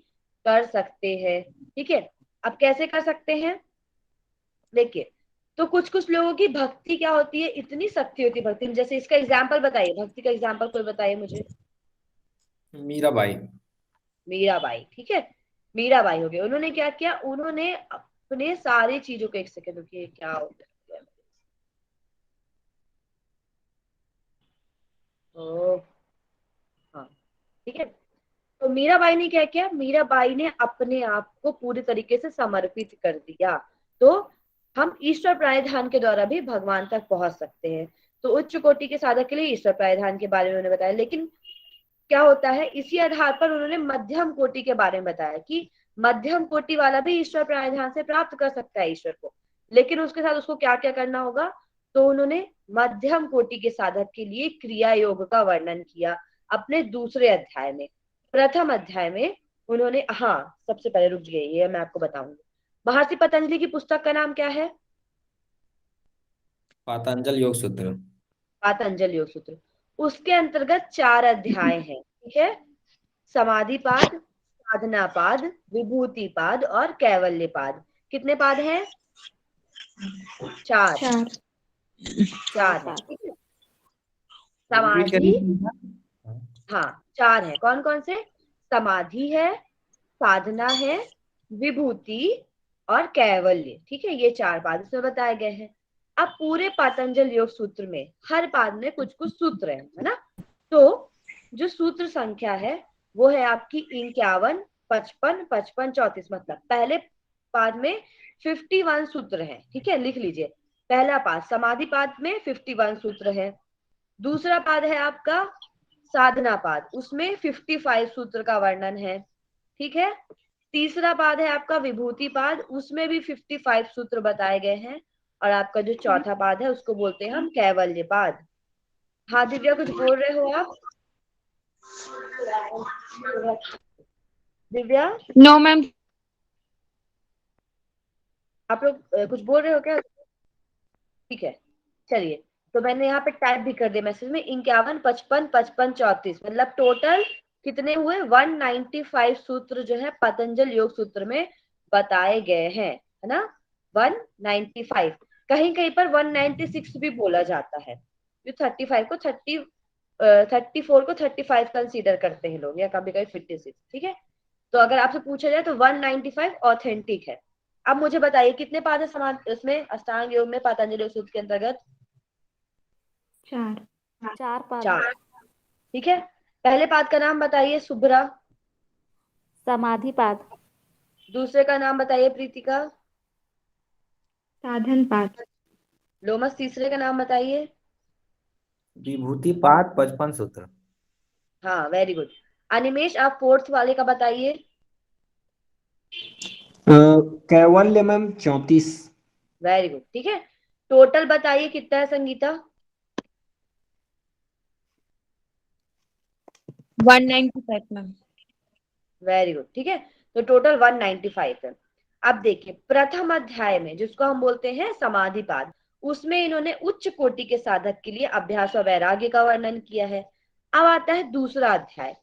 कर सकते हैं, ठीक है। अब कैसे कर सकते हैं, देखिए, तो कुछ कुछ लोगों की भक्ति क्या होती है, इतनी शक्ति होती है भक्ति में। जैसे इसका एग्जाम्पल बताइए, भक्ति का एग्जाम्पल कोई बताइए मुझे। मीराबाई। मीराबाई, ठीक है। मीराबाई हो गए, उन्होंने क्या किया, उन्होंने अपने सारी चीजों को, एक सेकंड रुकिए, क्या हो गया, ओ हाँ, ठीक है। तो मीराबाई ने क्या किया, मीराबाई ने अपने आप को पूरी तरीके से समर्पित कर दिया। तो हम ईश्वर प्रायधान के द्वारा भी भगवान तक पहुंच सकते हैं। तो उच्च कोटि के साधक के लिए ईश्वर प्रायधान के बारे में उन्होंने बताया। लेकिन क्या होता है, इसी आधार पर उन्होंने मध्यम कोटि के बारे में बताया कि मध्यम कोटि वाला भी ईश्वर प्राधिधान से प्राप्त कर सकता है ईश्वर को, लेकिन उसके साथ उसको क्या क्या करना होगा। तो उन्होंने मध्यम कोटि के साधक के लिए क्रिया योग का वर्णन किया अपने दूसरे अध्याय में। प्रथम अध्याय में उन्होंने, हाँ सबसे पहले रुक गई, ये मैं आपको बताऊंगी। महर्षि पतंजलि की पुस्तक का नाम क्या है? पातंजल योग सूत्र। पातंजल योग सूत्र। उसके अंतर्गत 4 अध्याय हैं, ठीक है। समाधि पाद, साधना पाद, विभूति पाद और कैवल्य पाद। कितने पाद हैं? 4। 4 है, ठीक है। रिपीट समाधि, करिए। हाँ 4 है। कौन कौन से? समाधि है, साधना है, विभूति और कैवल्य, ठीक है। ये 4 पाद इसमें बताए गए हैं। अब पूरे पातंजल योग सूत्र में हर पाद में कुछ कुछ सूत्र है ना। तो जो सूत्र संख्या है वो है आपकी 51, 55, 55, 34। मतलब पहले पाद में 51 सूत्र है, ठीक है, लिख लीजिए। पहला पाद समाधि पाद में 51 सूत्र है। दूसरा पाद है आपका साधना पाद, उसमें 55 सूत्र का वर्णन है, ठीक है। तीसरा पाद है आपका विभूति पाद, उसमें भी 55 सूत्र बताए गए हैं। और आपका जो चौथा पाद है उसको बोलते हैं हम कैवल्य पाद। हाँ दिव्या, कुछ बोल रहे हो आप? Divya, no ma'am. आप लोग कुछ बोल रहे हो क्या? ठीक है, चलिए। तो मैंने यहाँ पे टाइप भी कर दिया मैसेज में, 51, 55, 55, 34, मतलब टोटल कितने हुए? 195 सूत्र जो है पतंजल योग सूत्र में बताए गए हैं, है ना। 195, कहीं कहीं पर 196 भी बोला जाता है। जो 35 को 34 को 35 कंसीडर करते हैं लोग, या कभी कभी 56, ठीक है। तो अगर आपसे पूछा जाए तो 195 ऑथेंटिक है। अब मुझे बताइए कितने पाद है समान उसमें अष्टांग योग में पतंजलि योग सूत्र के अंतर्गत? 4 पाद। 4, ठीक है। पहले पाद का नाम बताइए शुभ्रा। समाधि पाद। दूसरे का नाम बताइए प्रीतिका। साधन पाठ। लोमस, तीसरे का नाम बताइए। विभूति पाद 55 सूत्र। हाँ वेरी गुड। अनिमेश, आप फोर्थ वाले का बताइए। कैवल्य मैम 34। वेरी गुड, ठीक है। टोटल बताइए कितना है संगीता? 195 मैम। वेरी गुड, ठीक है। तो टोटल 195 है। अब देखिए प्रथम अध्याय में जिसको हम बोलते हैं समाधि पाद, उसमें इन्होंने उच्च कोटि के साधक के लिए अभ्यास और वैराग्य का वर्णन किया है। अब आता है दूसरा अध्याय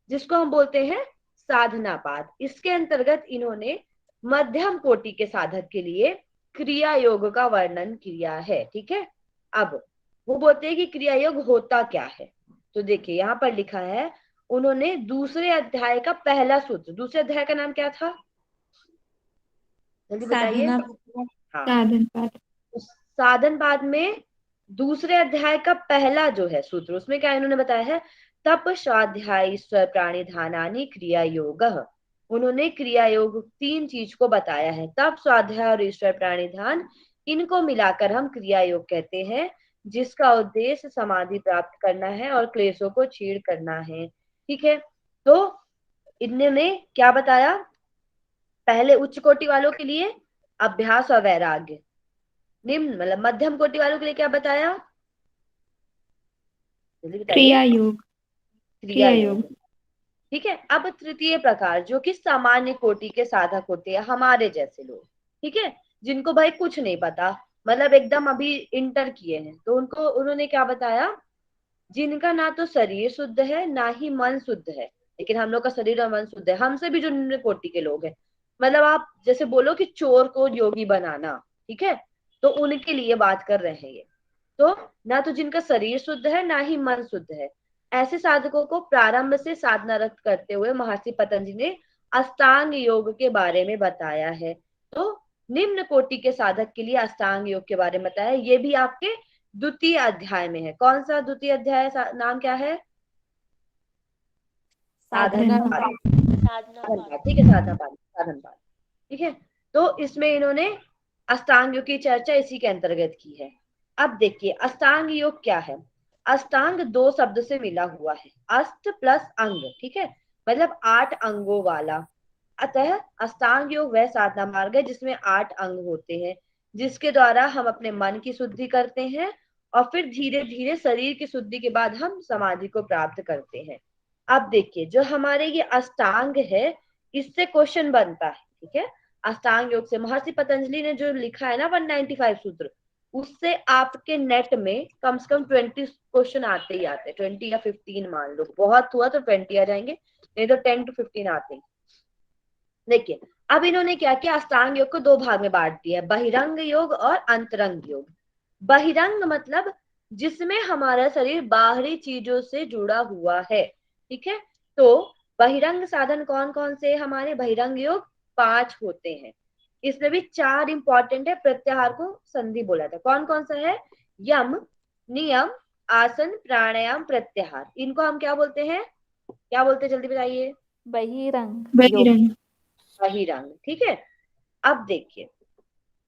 जिसको हम बोलते हैं साधना पाद। इसके अंतर्गत इन्होंने मध्यम कोटि के साधक के लिए क्रिया योग का वर्णन किया है, ठीक है। अब वो बोलते हैं कि क्रिया योग होता क्या है। तो देखिए यहाँ पर लिखा है, उन्होंने दूसरे अध्याय का पहला सूत्र, दूसरे अध्याय का नाम क्या था? जल्दी बताइए। साधना, हाँ, साधन पाठ। उस साधन पाद में दूसरे अध्याय का पहला जो है सूत्र, उसमें क्या इन्होंने बताया है? तप स्वाध्याय ईश्वर प्राणिधानानि क्रिया योग। उन्होंने क्रिया योग 3 चीज को बताया है, तप स्वाध्याय और ईश्वर प्राणिधान, इनको मिलाकर हम क्रिया योग कहते हैं, जिसका उद्देश्य समाधि प्राप्त करना है और क्लेशों को छीड़ करना है, ठीक है। तो इन्होंने क्या बताया? पहले उच्च कोटि वालों के लिए अभ्यास और वैराग्य, निम्न मतलब मध्यम कोटि वालों के लिए क्या बताया? जल्दी बताइए। क्रिया योग। क्रिया क्रिया योग, योग। ठीक है। अब तृतीय प्रकार जो कि सामान्य कोटि के साधक होते हैं, हमारे जैसे लोग, ठीक है, जिनको भाई कुछ नहीं पता, मतलब एकदम अभी इंटर किए हैं, तो उनको उन्होंने क्या बताया? जिनका ना तो शरीर शुद्ध है ना ही मन शुद्ध है, लेकिन हम लोग का शरीर और मन शुद्ध है, हमसे भी जो निम्न कोटि के लोग हैं, मतलब आप जैसे बोलो कि चोर को योगी बनाना, ठीक है, तो उनके लिए बात कर रहे हैं ये। तो ना तो जिनका शरीर शुद्ध है ना ही मन शुद्ध है, ऐसे साधकों को प्रारंभ से साधनारत करते हुए महर्षि पतंजलि ने अष्टांग योग के बारे में बताया है। तो निम्न कोटि के साधक के लिए अष्टांग योग के बारे में बताया, ये भी आपके द्वितीय अध्याय में है। कौन सा द्वितीय अध्याय, नाम क्या है? साधन पाद। साधना साधन पाद। पाद, ठीक है, साधना पाद, साधन पाद, ठीक है। तो इसमें इन्होंने अष्टांग योग की चर्चा इसी के अंतर्गत की है। अब देखिए अष्टांग योग क्या है। अष्टांग 2 शब्द से मिला हुआ है, अष्ट प्लस अंग, ठीक है, मतलब 8 अंगों वाला। अतः अष्टांग योग वह साधना मार्ग है जिसमें 8 अंग होते हैं, जिसके द्वारा हम अपने मन की शुद्धि करते हैं और फिर धीरे धीरे शरीर की शुद्धि के बाद हम समाधि को प्राप्त करते हैं। अब देखिए, जो हमारे ये अष्टांग है, इससे क्वेश्चन बनता है, ठीक है। अष्टांग योग से महर्षि पतंजलि ने जो लिखा है ना 195 सूत्र, उससे आपके नेट में कम से कम 20 क्वेश्चन आते ही आते हैं, 20 या 15 मान लो, बहुत हुआ तो 20 आ जाएंगे, नहीं तो 10 to 15 आते हैं। देखिए, अब इन्होंने क्या किया, अष्टांग योग को 2 भाग में बांट दिया है, बहिरंग योग और अंतरंग योग। बहिरंग मतलब जिसमें हमारा शरीर बाहरी चीजों से जुड़ा हुआ है, ठीक है। तो बहिरंग साधन कौन कौन से हमारे, बहिरंग योग 5 होते हैं, इसमें भी 4 इंपॉर्टेंट है, प्रत्याहार को संधि बोला था। कौन कौन सा है, यम, नियम, आसन, प्राणायाम, प्रत्याहार। इनको हम क्या बोलते हैं, क्या बोलते हैं, जल्दी बताइए। बहिरंग योग। बहिरंग। बहिरंग, ठीक है। अब देखिए,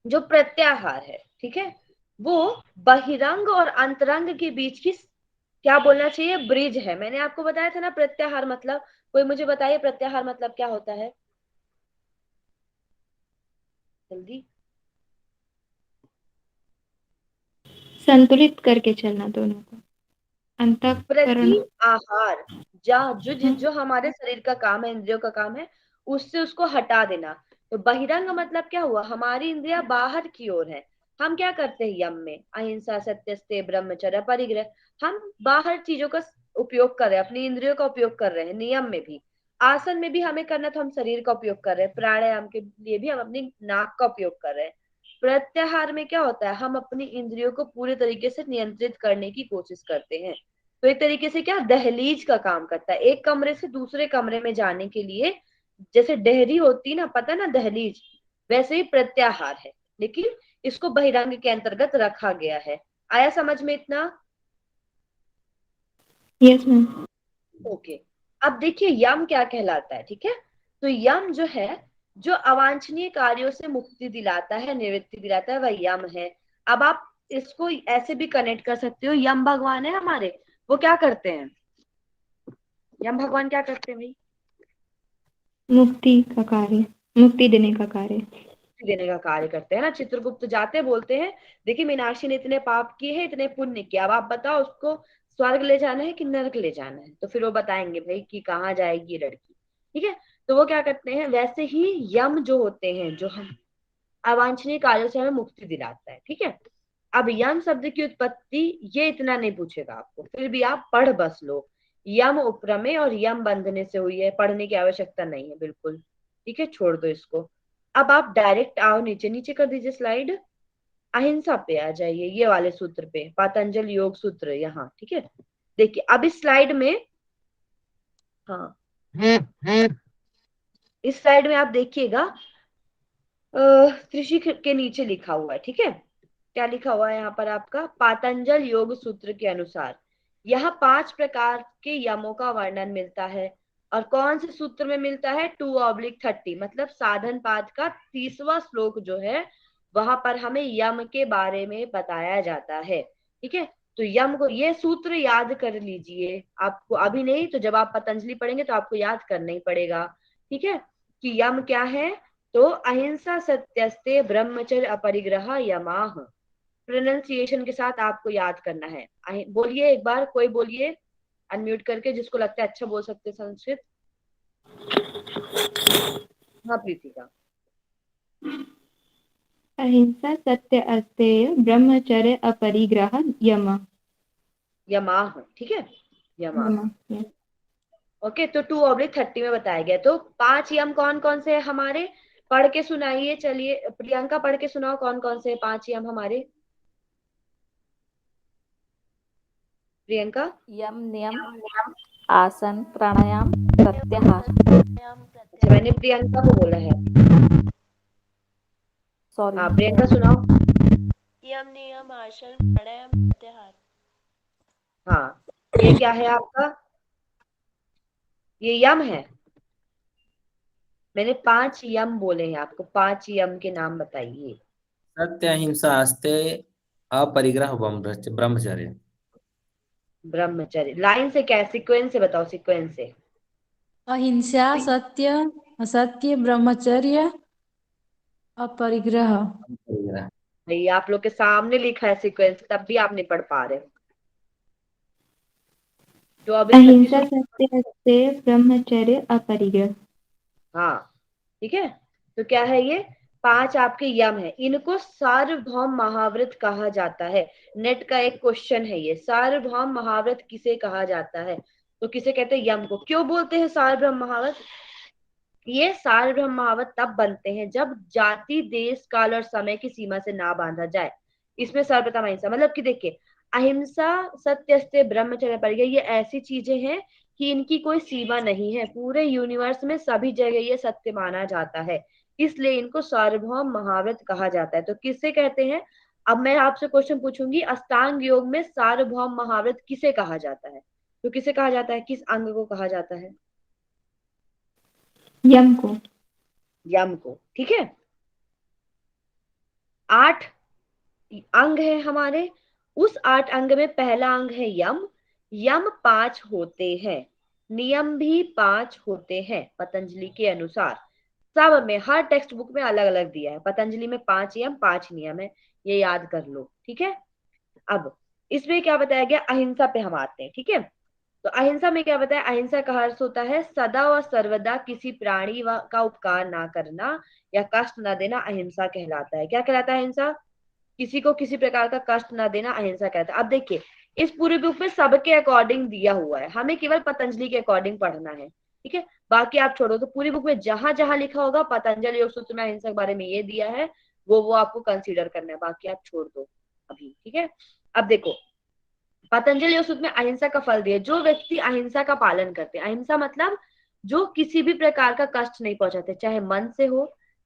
जो प्रत्याहार है, ठीक है, वो बहिरंग और अंतरंग के बीच की, क्या बोलना चाहिए, ब्रिज है। मैंने आपको बताया था ना प्रत्याहार मतलब, कोई मुझे बताइए प्रत्याहार मतलब क्या होता है, जल्दी। संतुलित करके चलना दोनों को। अंतःकरण। प्रति आहार, जो हमारे शरीर का काम है, इंद्रियों का काम है, उससे उसको हटा देना। तो बहिरंग मतलब क्या हुआ, हमारी इंद्रिया बाहर की ओर है। हम क्या करते हैं, यम में अहिंसा, सत्यस्ते, ब्रह्मचर्य, परिग्रह, हम बाहर चीजों का उपयोग कर रहे हैं, अपनी इंद्रियों का उपयोग कर रहे हैं। नियम में भी, आसन में भी हमें करना तो हम शरीर का उपयोग कर रहे हैं, प्राणायाम के लिए भी हम अपनी नाक का उपयोग कर रहे हैं। प्रत्याहार में क्या होता है, हम अपनी इंद्रियों को पूरे तरीके से नियंत्रित करने की कोशिश करते हैं। तो एक तरीके से क्या, दहलीज का काम करता है, एक कमरे से दूसरे कमरे में जाने के लिए, जैसे डेहरी होती ना, पता ना दहलीज, वैसे ही प्रत्याहार है, लेकिन इसको बहिरंग के अंतर्गत रखा गया है। आया समझ में इतना? Yes ma'am. ओके। अब देखिए यम क्या कहलाता है, ठीक है। तो यम जो है, जो अवांछनीय कार्यों से मुक्ति दिलाता है, निवृत्ति दिलाता है, वह यम है। अब आप इसको ऐसे भी कनेक्ट कर सकते हो, यम भगवान है हमारे, वो क्या करते हैं, यम भगवान क्या करते हैं भाई, मुक्ति का कार्य, मुक्ति देने का कार्य। देने का कार्य करते हैं ना। चित्रगुप्त जाते बोलते हैं, देखिए मीनाक्षी ने इतने पाप किए हैं, इतने पुण्य किए, अब आप बताओ उसको स्वर्ग ले जाना है कि नरक ले जाना है। तो फिर वो बताएंगे भाई कि कहाँ जाएगी ये लड़की, ठीक है। तो वो क्या करते हैं, वैसे ही यम जो होते हैं, जो हम अवांछनीय कार्यों से हमें मुक्ति दिलाता है, ठीक है। अब यम शब्द की उत्पत्ति ये इतना नहीं पूछेगा आपको, फिर भी आप पढ़ बस लो, यम उपरमे और यम बंधने से हुई है, पढ़ने की आवश्यकता नहीं है बिल्कुल, ठीक है, छोड़ दो इसको। अब आप डायरेक्ट आओ, नीचे नीचे कर दीजिए स्लाइड, अहिंसा पे आ जाइए, ये वाले सूत्र पे, पतंजल योग सूत्र यहाँ, ठीक है। देखिए अब इस स्लाइड में, हाँ, इस स्लाइड में आप देखिएगा, त्रिशी के नीचे लिखा हुआ है, ठीक है। क्या लिखा हुआ है यहाँ पर आपका, पातंजल योग सूत्र के अनुसार यहाँ 5 प्रकार के यमों का वर्णन मिलता है। और कौन से सूत्र में मिलता है, 2/30, मतलब साधन पाद का 30वां श्लोक जो है, वहां पर हमें यम के बारे में बताया जाता है, ठीक है। तो यम को, ये सूत्र याद कर लीजिए, आपको अभी नहीं तो जब आप पतंजलि पढ़ेंगे तो आपको याद करना ही पड़ेगा, ठीक है, कि यम क्या है। तो अहिंसा, सत्यस्ते, ब्रह्मचर्य, अपरिग्रह, यमाह, प्रोनाउंसिएशन के साथ आपको याद करना है। बोलिए एक बार, कोई बोलिए अनम्यूट करके, जिसको लगता है अच्छा बोल सकते संस्कृत। हाँ प्रीतिका। अहिंसा, सत्य, अस्तेय, ब्रह्मचर्य, अपरिग्रह, यम। यमाह, ठीक है, यमाह। यम, yes। ओके, तो 2/30 में बताया गया। तो 5 यम कौन कौन से हैं हमारे, पढ़ के सुनाइए, चलिए प्रियंका पढ़ के सुनाओ, कौन कौन से 5 यम हमारे, प्रियंका। यम, नियम, आसन, प्राणायाम, प्रत्याहार। अच्छा, मैंने प्रियंका को बोला है, सॉरी। हाँ प्रियंका सुनाओ। यम, नियम, आसन, प्राणायाम, प्रत्याहार। हाँ, ये क्या है आपका, ये यम है। मैंने 5 यम बोले हैं आपको, 5 यम के नाम बताइए। सत्य, अहिंसा, आस्ते, अपरिग्रह, ब्रह्मचर्य। ब्रह्मचर्य। लाइन से क्या है, सीक्वेंस से बताओ, सीक्वेंस से। अहिंसा, सत्य, असत्य, ब्रह्मचर्य, अपरिग्रह। भाई आप लोग के सामने लिखा है सीक्वेंस, तब भी आप नहीं पढ़ पा रहे। जो अभी छत्तीस। अहिंसा सत्य अस्तेय ब्रह्मचर्य अपरिग्रह। हाँ ठीक है। तो क्या है ये, 5 आपके यम है, इनको सार्वभौम महाव्रत कहा जाता है। नेट का एक क्वेश्चन है ये, सार्वभौम महाव्रत किसे कहा जाता है? तो किसे कहते हैं, यम को। क्यों बोलते हैं सार्वभौम महाव्रत? ये सार्वभौम महाव्रत तब बनते हैं जब जाति, देश, काल और समय की सीमा से ना बांधा जाए। इसमें सर्वप्रथम अहिंसा, मतलब कि देखिए, अहिंसा, सत्य, अस्तेय, ब्रह्मचर्य, परिग्रह, ये ऐसी चीजें हैं कि इनकी कोई सीमा नहीं है। पूरे यूनिवर्स में सभी जगह ये सत्य माना जाता है, इसलिए इनको सार्वभौम महाव्रत कहा जाता है। तो किसे कहते हैं? अब मैं आपसे क्वेश्चन पूछूंगी, अष्टांग योग में सार्वभौम महाव्रत किसे कहा जाता है? तो किसे कहा जाता है, किस अंग को कहा जाता है? यम को। यम को, ठीक है। 8 अंग है हमारे, उस 8 अंग में पहला अंग है यम। यम 5 होते हैं, नियम भी 5 होते हैं पतंजलि के अनुसार। सब में, हर टेक्स्ट बुक में अलग अलग दिया है। पतंजलि में 5 यम 5 नियम है, ये याद कर लो, ठीक है। अब इसमें क्या बताया गया, अहिंसा पे हम आते हैं, ठीक है। तो अहिंसा में क्या बताया, अहिंसा का अर्थ होता है सदा व सर्वदा किसी प्राणी का उपकार ना करना या कष्ट ना देना, अहिंसा कहलाता है। क्या कहलाता है अहिंसा? किसी को किसी प्रकार का कष्ट ना देना, अहिंसा कहता है। अब देखिए, इस पूरे बुक में सबके अकॉर्डिंग दिया हुआ है, हमें केवल पतंजलि के अकॉर्डिंग पढ़ना है, ठीक है। बाकी आप छोड़ो। तो पूरी बुक में जहां जहां लिखा होगा पतंजलि योग सूत्र में अहिंसा के बारे में ये दिया है, वो आपको कंसीडर करना है, बाकी आप छोड़ दो अभी, ठीक है। अब देखो, पतंजलि योग सूत्र में अहिंसा का फल दिया, जो व्यक्ति अहिंसा का पालन करते हैं। अहिंसा मतलब जो किसी भी प्रकार का कष्ट नहीं पहुंचाते, चाहे मन से हो,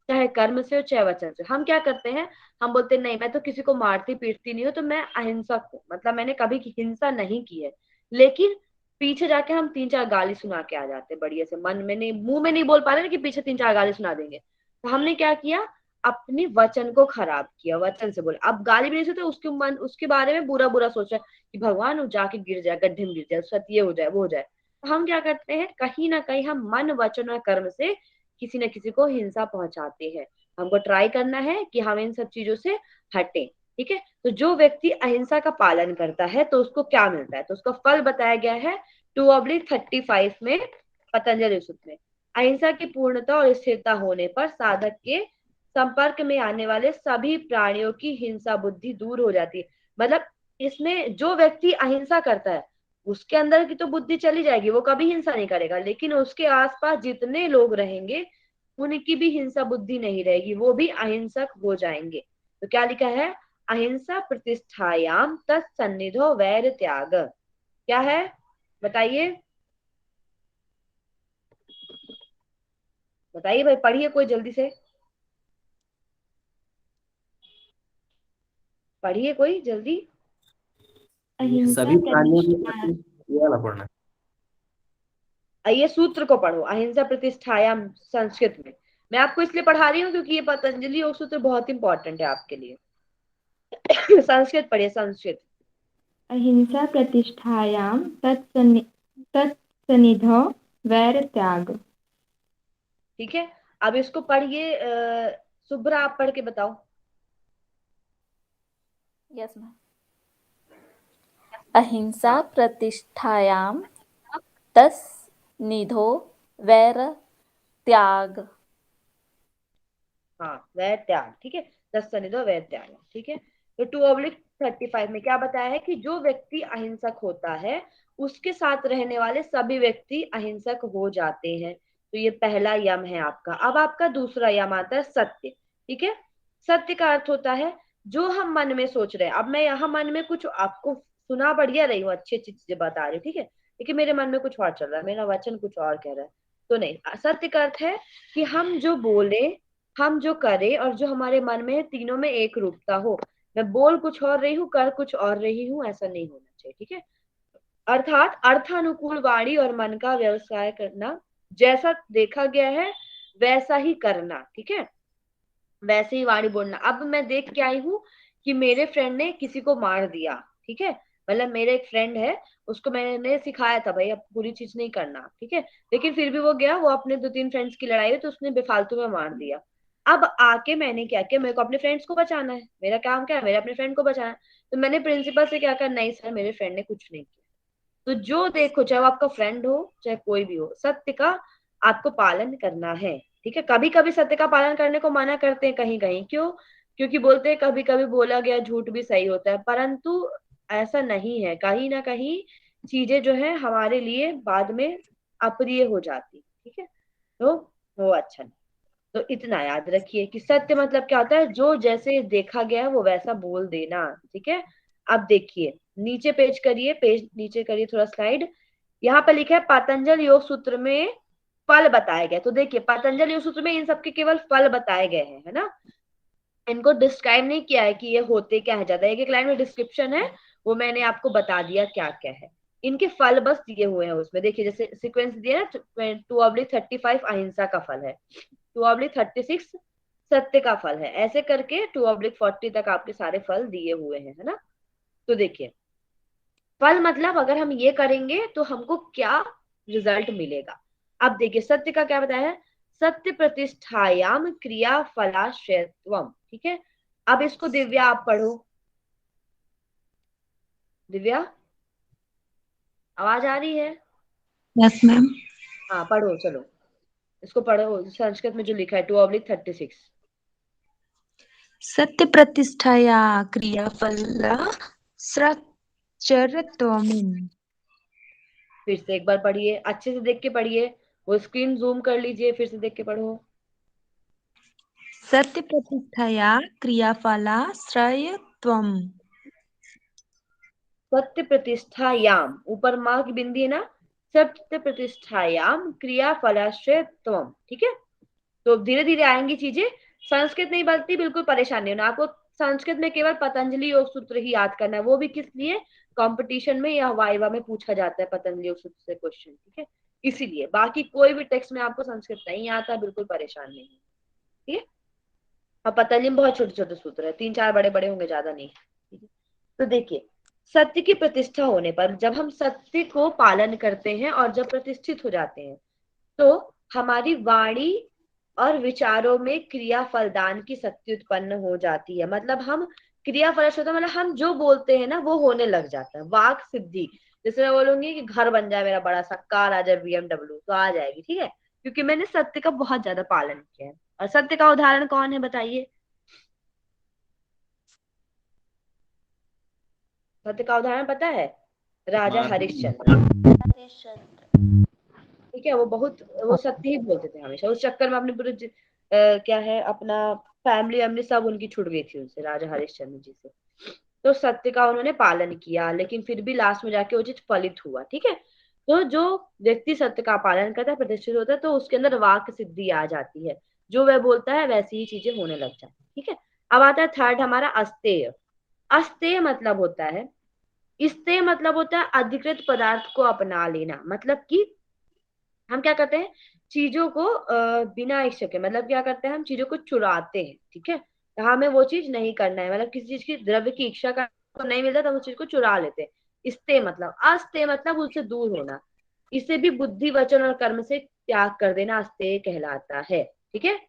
चाहे कर्म से हो, चाहे वचन से। हम क्या करते हैं, हम बोलते हैं नहीं मैं तो किसी को मारती पीटती नहीं हूँ, तो मैं अहिंसक हूँ, मतलब मैंने कभी हिंसा नहीं की है। लेकिन पीछे जाके हम 3-4 गाली सुना के आ जाते हैं बढ़िया से, मन में नहीं, मुंह में नहीं बोल पा रहे ना, कि पीछे 3-4 गाली सुना देंगे। तो हमने क्या किया, अपने वचन को खराब किया, वचन से बोले। अब गाली भी नहीं सुनते, उसके मन, उसके बारे में बुरा बुरा सोच रहा है कि भगवान वो जाके गिर जाए, गड्ढे में गिर जाए, उसका ये हो जाए, वो हो जाए। तो हम क्या करते हैं, कहीं ना कहीं हम मन, वचन और कर्म से किसी न किसी को हिंसा पहुंचाते हैं। हमको ट्राई करना है कि हम इन सब चीजों से हटें, ठीक है। तो जो व्यक्ति अहिंसा का पालन करता है तो उसको क्या मिलता है, तो उसका फल बताया गया है 2/35 में पतंजलि सूत्र में। अहिंसा की पूर्णता और स्थिरता होने पर साधक के संपर्क में आने वाले सभी प्राणियों की हिंसा बुद्धि दूर हो जाती है। मतलब इसमें जो व्यक्ति अहिंसा करता है उसके अंदर की तो बुद्धि चली जाएगी, वो कभी हिंसा नहीं करेगा, लेकिन उसके आसपास जितने लोग रहेंगे उनकी भी हिंसा बुद्धि नहीं रहेगी, वो भी अहिंसक हो जाएंगे। तो क्या लिखा है, अहिंसा प्रतिष्ठायाम तत्सन्निधो वैर त्याग। क्या है बताइए, बताइए भाई, पढ़िए कोई जल्दी से, पढ़िए कोई जल्दी। अहिंसा सभी प्राणियों के प्रतिष्ठा। प्रति ये वाला पढ़ना है। ये सूत्र को पढ़ो, अहिंसा प्रतिष्ठायाम, संस्कृत में। मैं आपको इसलिए पढ़ा रही हूँ क्योंकि ये पतंजलि योग सूत्र बहुत इंपॉर्टेंट है आपके लिए। संस्कृत पढ़िए, संस्कृत। अहिंसा प्रतिष्ठायां तत्सन्निधौ वैर त्याग। ठीक है, अब इसको पढ़िए। शुभ्रा आप पढ़ के बताओ। Yes ma'am. अहिंसा हाँ प्रतिष्ठायां तस्निधो वैर त्याग। हाँ, वह त्याग, ठीक है। 10 सनिधो वह त्याग, ठीक है। तो 2/35 में क्या बताया है कि जो व्यक्ति अहिंसक होता है उसके साथ रहने वाले सभी व्यक्ति अहिंसक हो जाते हैं। तो ये पहला यम है आपका। अब आपका दूसरा यम आता है सत्य, ठीक है। सत्य का अर्थ होता है जो हम मन में सोच रहे हैं। अब मैं यहाँ मन में कुछ आपको सुना बढ़िया रही हूँ, अच्छी अच्छी चीजें बता रही हूँ, ठीक है, लेकिन मेरे मन में कुछ और चल रहा है, मेरा वचन कुछ और कह रहा है, तो नहीं। सत्य का अर्थ है कि हम जो बोले, हम जो करें और जो हमारे मन में है, तीनों में एक रूपता हो। मैं बोल कुछ और रही हूँ, कर कुछ और रही हूँ, ऐसा नहीं होना चाहिए, ठीक है। अर्थात अर्थानुकूल वाणी और मन का व्यवसाय करना, जैसा देखा गया है वैसा ही करना, ठीक है, वैसे ही वाणी बोलना। अब मैं देख के आई हूँ कि मेरे फ्रेंड ने किसी को मार दिया, ठीक है, मतलब मेरे एक फ्रेंड है, उसको मैंने सिखाया था भाई अब बुरी चीज नहीं करना, ठीक है, लेकिन फिर भी वो गया, वो अपने 2-3 फ्रेंड्स की लड़ाई हुई तो उसने बेफालतू में मार दिया। अब आके मैंने क्या किया, मेरे को अपने फ्रेंड्स को बचाना है, मेरा काम क्या है, मेरे अपने फ्रेंड को बचाना है। तो मैंने प्रिंसिपल से क्या कहा, नहीं सर मेरे फ्रेंड ने कुछ नहीं किया। तो जो देखो, चाहे वो आपका फ्रेंड हो चाहे कोई भी हो, सत्य का आपको पालन करना है, ठीक है। कभी कभी सत्य का पालन करने को मना करते हैं कहीं कहीं, क्यों? क्योंकि बोलते हैं कभी कभी बोला गया झूठ भी सही होता है, परंतु ऐसा नहीं है। कहीं ना कहीं चीजें जो है हमारे लिए बाद में अप्रिय हो जाती, ठीक है, तो वो अच्छा नहीं। तो इतना याद रखिए कि सत्य मतलब क्या होता है, जो जैसे देखा गया है वो वैसा बोल देना, ठीक है। अब देखिए नीचे पेज करिए, पेज नीचे करिए थोड़ा स्लाइड। यहाँ पे लिखा है पतंजल योग सूत्र में फल बताए गए। तो देखिए पतंजल योग सूत्र में इन सबके केवल फल बताए गए हैं, है ना। इनको डिस्क्राइब नहीं किया है कि ये होते क्या है, ज्यादा एक एक लाइन में डिस्क्रिप्शन है, वो मैंने आपको बता दिया क्या क्या है। इनके फल बस दिए हुए हैं उसमें, देखिए जैसे सीक्वेंस दिया ना, 2/35 अहिंसा का फल है, 2/36 सत्य का फल है, ऐसे करके 2/40 तक आपके सारे फल दिए हुए हैं, है ना। तो देखिए फल मतलब अगर हम ये करेंगे तो हमको क्या रिजल्ट मिलेगा। अब देखिए सत्य का क्या बताया है, सत्य प्रतिष्ठायाम क्रिया फलाश्रयत्वम, ठीक है। अब इसको दिव्या आप पढ़ो, दिव्या आवाज आ रही है? Yes ma'am. हाँ पढ़ो चलो, इसको पढ़ो संस्कृत में जो लिखा है 2/36। सत्य प्रतिष्ठाया क्रियाफल सृचरत्वम्। फिर से एक बार पढ़िए, अच्छे से देख के पढ़िए, वो स्क्रीन जूम कर लीजिए, फिर से देख के पढ़ो। सत्य प्रतिष्ठाया क्रियाफलाश्रयत्वम्। सत्य प्रतिष्ठायाम, ऊपर माँ की बिंदी है ना, सत्य प्रतिष्ठायाम क्रिया फलाश्रयत्वम, ठीक है। तो धीरे धीरे आएंगी चीजें। संस्कृत नहीं बनती बिल्कुल परेशान नहीं होना आपको, संस्कृत में केवल पतंजलि योग सूत्र ही याद करना है, वो भी किस लिए, कंपटीशन में या वाइवा में पूछा जाता है पतंजलि योग सूत्र से क्वेश्चन, ठीक है। इसीलिए बाकी कोई भी टेक्स्ट में आपको संस्कृत नहीं आता, बिल्कुल परेशान नहीं, ठीक है। और पतंजलि में बहुत छोटे छोटे सूत्र है, 3-4 बड़े बड़े होंगे, ज्यादा नहीं, ठीक है। तो देखिए सत्य की प्रतिष्ठा होने पर, जब हम सत्य को पालन करते हैं और जब प्रतिष्ठित हो जाते हैं, तो हमारी वाणी और विचारों में क्रिया फलदान की शक्ति उत्पन्न हो जाती है। मतलब हम क्रिया फल होता है, मतलब हम जो बोलते हैं ना वो होने लग जाता है, वाक सिद्धि। जैसे मैं बोलूंगी कि घर बन जाए मेरा बड़ा सा, कार आ जाए BMW, तो आ जाएगी, ठीक है, क्योंकि मैंने सत्य का बहुत ज्यादा पालन किया है। और सत्य का उदाहरण कौन है बताइए, सत्य का उदाहरण पता है, राजा हरिश्चंद्र, हरिश्चंद्र। ठीक है। वो बहुत, वो सत्य ही बोलते थे हमेशा, उस चक्कर में अपने पूरे क्या है अपना फैमिली वैमिली सब उनकी छुट गई थी उनसे, राजा हरिश्चंद्र जी से। तो सत्य का उन्होंने पालन किया, लेकिन फिर भी लास्ट में जाके वो चीज फलित हुआ, ठीक है। तो जो व्यक्ति सत्य का पालन करता है, प्रतिष्ठित होता है, तो उसके अंदर वाक सिद्धि आ जाती है, जो वह बोलता है वैसी ही चीजें होने लग जाती है, ठीक है। अब आता है थर्ड हमारा अस्तेय। अस्तेय मतलब होता है, इस्तेय मतलब होता है अधिकृत पदार्थ को अपना लेना। मतलब कि हम क्या करते हैं, चीजों को बिना इच्छा के, मतलब क्या करते हैं, हम चीजों को चुराते हैं, ठीक है। तो हमें वो चीज नहीं करना है, मतलब किसी चीज की द्रव्य की इच्छा का तो नहीं मिलता तो उस चीज को चुरा लेते हैं। इस्ते मतलब, अस्ते मतलब उससे दूर होना, इसे भी बुद्धि वचन और कर्म से त्याग कर देना अस्तेय कहलाता है, ठीक है।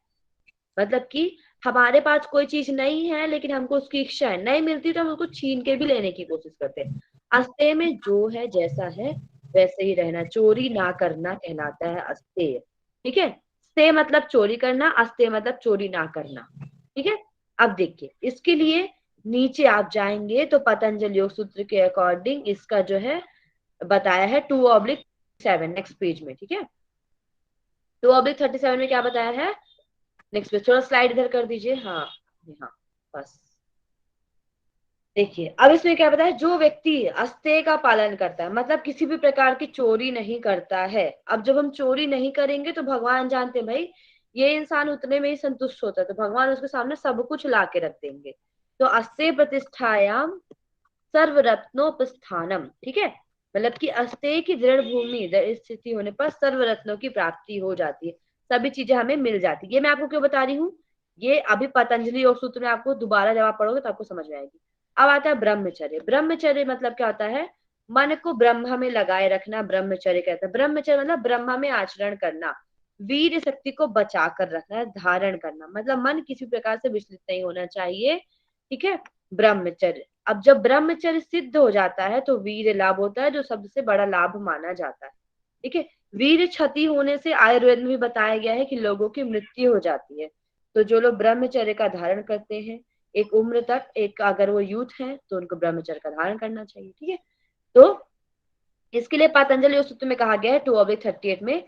मतलब कि हमारे पास कोई चीज नहीं है लेकिन हमको उसकी इच्छा है, नहीं मिलती तो हम उसको छीन के भी लेने की कोशिश करते हैं। अस्तेय में जो है जैसा है वैसे ही रहना, चोरी ना करना कहलाता है अस्तेय, ठीक है। स्तेय मतलब चोरी करना, अस्तेय मतलब चोरी ना करना, ठीक है। अब देखिए इसके लिए नीचे आप जाएंगे तो पतंजलि योग सूत्र के अकॉर्डिंग इसका जो है बताया है 2/7 नेक्स्ट पेज में, ठीक है। 2/37 में क्या बताया है, नेक्स्ट पेज, थोड़ा स्लाइड इधर कर दीजिए, हाँ हाँ बस। देखिए अब इसमें क्या बताया, जो व्यक्ति अस्तेय का पालन करता है, मतलब किसी भी प्रकार की चोरी नहीं करता है। अब जब हम चोरी नहीं करेंगे तो भगवान जानते हैं भाई ये इंसान उतने में ही संतुष्ट होता है, तो भगवान उसके सामने सब कुछ ला के रख देंगे। तो अस्तेय प्रतिष्ठायाम सर्वरत्नोपस्थानम, ठीक है। मतलब कि अस्तेय की दृढ़ भूमि स्थिति होने पर सर्वरत्नों की प्राप्ति हो जाती है, सभी चीजें हमें मिल जाती है। ये मैं आपको क्यों बता रही हूँ, ये अभी पतंजलि योग सूत्र में आपको दोबारा जब आप पढ़ोगे तो आपको समझ में आएगी। अब आता है ब्रह्मचर्य। ब्रह्मचर्य मतलब क्या होता है, मन को ब्रह्म में लगाए रखना ब्रह्मचर्य कहता है। ब्रह्मचर्य मतलब ब्रह्म में आचरण करना, वीर शक्ति को बचा कर रखना, धारण करना, मतलब मन किसी प्रकार से विचलित नहीं होना चाहिए, ठीक है, ब्रह्मचर्य। अब जब ब्रह्मचर्य सिद्ध हो जाता है तो वीर लाभ होता है, जो सबसे बड़ा लाभ माना जाता है, ठीक है। वीर क्षति होने से आयुर्वेद में भी बताया गया है कि लोगों की मृत्यु हो जाती है। तो जो लोग ब्रह्मचर्य का धारण करते हैं एक उम्र तक, एक अगर वो यूथ है तो उनको ब्रह्मचर्य का धारण करना चाहिए, ठीक है। तो इसके लिए पतंजलि योग सूत्र में कहा गया है 2/38 में,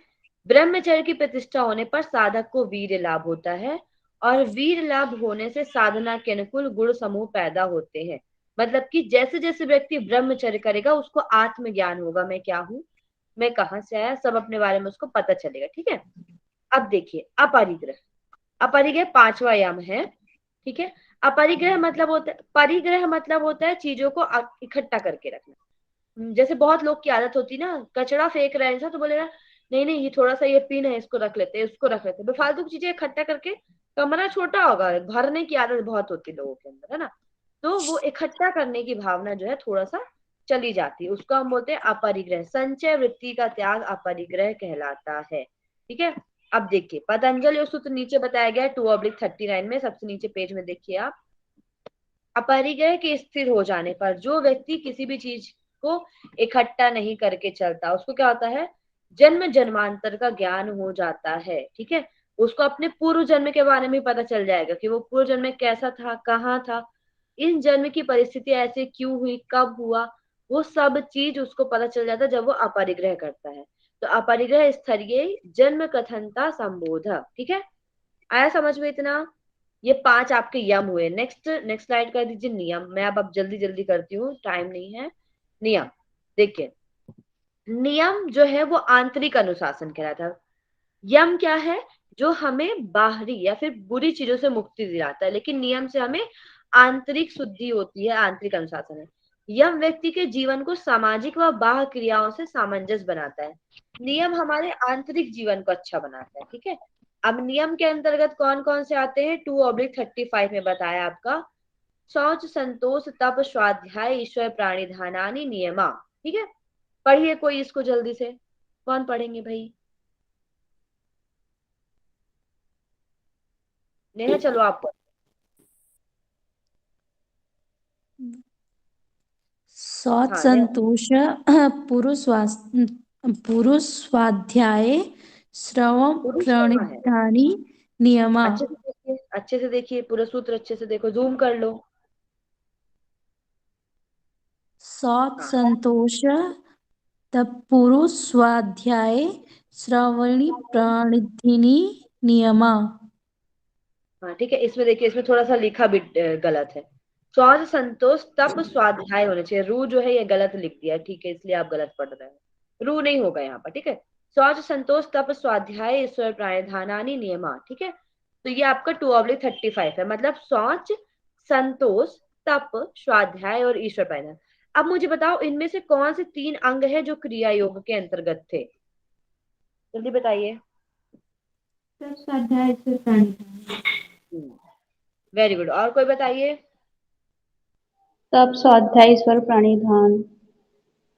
ब्रह्मचर्य की प्रतिष्ठा होने पर साधक को वीर लाभ होता है, और वीर लाभ होने से साधना के अनुकूल गुण समूह पैदा होते हैं। मतलब कि जैसे जैसे व्यक्ति ब्रह्मचर्य करेगा उसको आत्मज्ञान होगा, मैं क्या हूँ, मैं कहाँ से आया, सब अपने बारे में उसको पता चलेगा, ठीक है। अब देखिए अपरिग्रह। अपरिग्रह 5वां यम है, ठीक है। अपरिग्रह मतलब होता है, परिग्रह मतलब होता है चीजों को इकट्ठा करके रखना। जैसे बहुत लोग की आदत होती है ना, कचरा फेंक रहे हैं तो बोलेगा नहीं नहीं ये थोड़ा सा ये पिन है, इसको रख लेते हैं, उसको रख लेते हैं, बेफालतू की चीजें इकट्ठा करके, कमरा छोटा होगा, भरने की आदत बहुत होती है लोगों के अंदर, है ना, तो वो इकट्ठा करने की भावना जो है थोड़ा सा चली जाती है, उसको हम बोलते हैं अपरिग्रह। संचय वृत्ति का त्याग अपरिग्रह कहलाता है, ठीक है। अब देखिए पतंजलि योग सूत्र नीचे बताया गया है 2/39 में, सबसे नीचे पेज में देखिए आप। अपरिग्रह के स्थिर हो जाने पर जो व्यक्ति किसी भी चीज को इकट्ठा नहीं करके चलता, उसको क्या होता है, जन्म जन्मांतर का ज्ञान हो जाता है, ठीक है। उसको अपने पूर्व जन्म के बारे में पता चल जाएगा कि वो पूर्व जन्म में कैसा था, कहाँ था, इन जन्म की परिस्थिति ऐसे क्यों हुई, कब हुआ, वो सब चीज उसको पता चल जाता है जब वो अपरिग्रह करता है। तो अपरिग्रह स्थलीय जन्म कथनता संबोध, ठीक है। आया समझ में इतना? ये 5 आपके यम हुए। नेक्स्ट नेक्स्ट स्लाइड कर दीजिए नियम। मैं अब जल्दी जल्दी करती हूँ, टाइम नहीं है। नियम देखिए, नियम जो है वो आंतरिक अनुशासन कहलाता है। यम क्या है, जो हमें बाहरी या फिर बुरी चीजों से मुक्ति दिलाता है, लेकिन नियम से हमें आंतरिक शुद्धि होती है, आंतरिक अनुशासन है। यम व्यक्ति के जीवन को सामाजिक व बाह्य क्रियाओं से सामंजस्य बनाता है। नियम हमारे आंतरिक जीवन को अच्छा बनाता है, ठीक है। अब नियम के अंतर्गत कौन कौन से आते हैं, 2/35 में बताया आपका, शौच संतोष तप स्वाध्याय ईश्वर प्राणी ध्यानानि नियमा, ठीक है। पढ़िए कोई इसको जल्दी से, कौन पढ़ेंगे भाई? नेहा चलो आप पढ़ो। शौच हाँ नेहा, संतोष पुरुष स्वाध्याय श्रवण पुरुष कहाँ है? प्रणिधानी नियमा। अच्छे से देखिए, अच्छे से देखिए, पूरा सूत्र अच्छे से देखो, जूम कर लो। शौच हाँ संतोष पुरुष स्वाध्याय श्रवणी प्रणिधिनी नियमा। हाँ ठीक है, इसमें देखिए, इसमें थोड़ा सा लिखा भी गलत है। शौच संतोष तप स्वाध्याय होने चाहिए, रू जो है ये गलत लिख दिया है, ठीक है, इसलिए आप गलत पढ़ रहे हैं, रू नहीं होगा यहाँ पर, ठीक है। शौच संतोष तप स्वाध्याय ईश्वर प्राणिधानानि नियमा, ठीक है। तो ये आपका 2/35 है, मतलब शौच संतोष तप स्वाध्याय और ईश्वर प्राणिधान। अब मुझे बताओ इनमें से कौन से 3 अंग है जो क्रिया योग के अंतर्गत थे, जल्दी बताइए। स्वाध्याय से प्राणी। वेरी गुड, और कोई बताइए। तप स्वाध्याय ईश्वर प्राणिधान।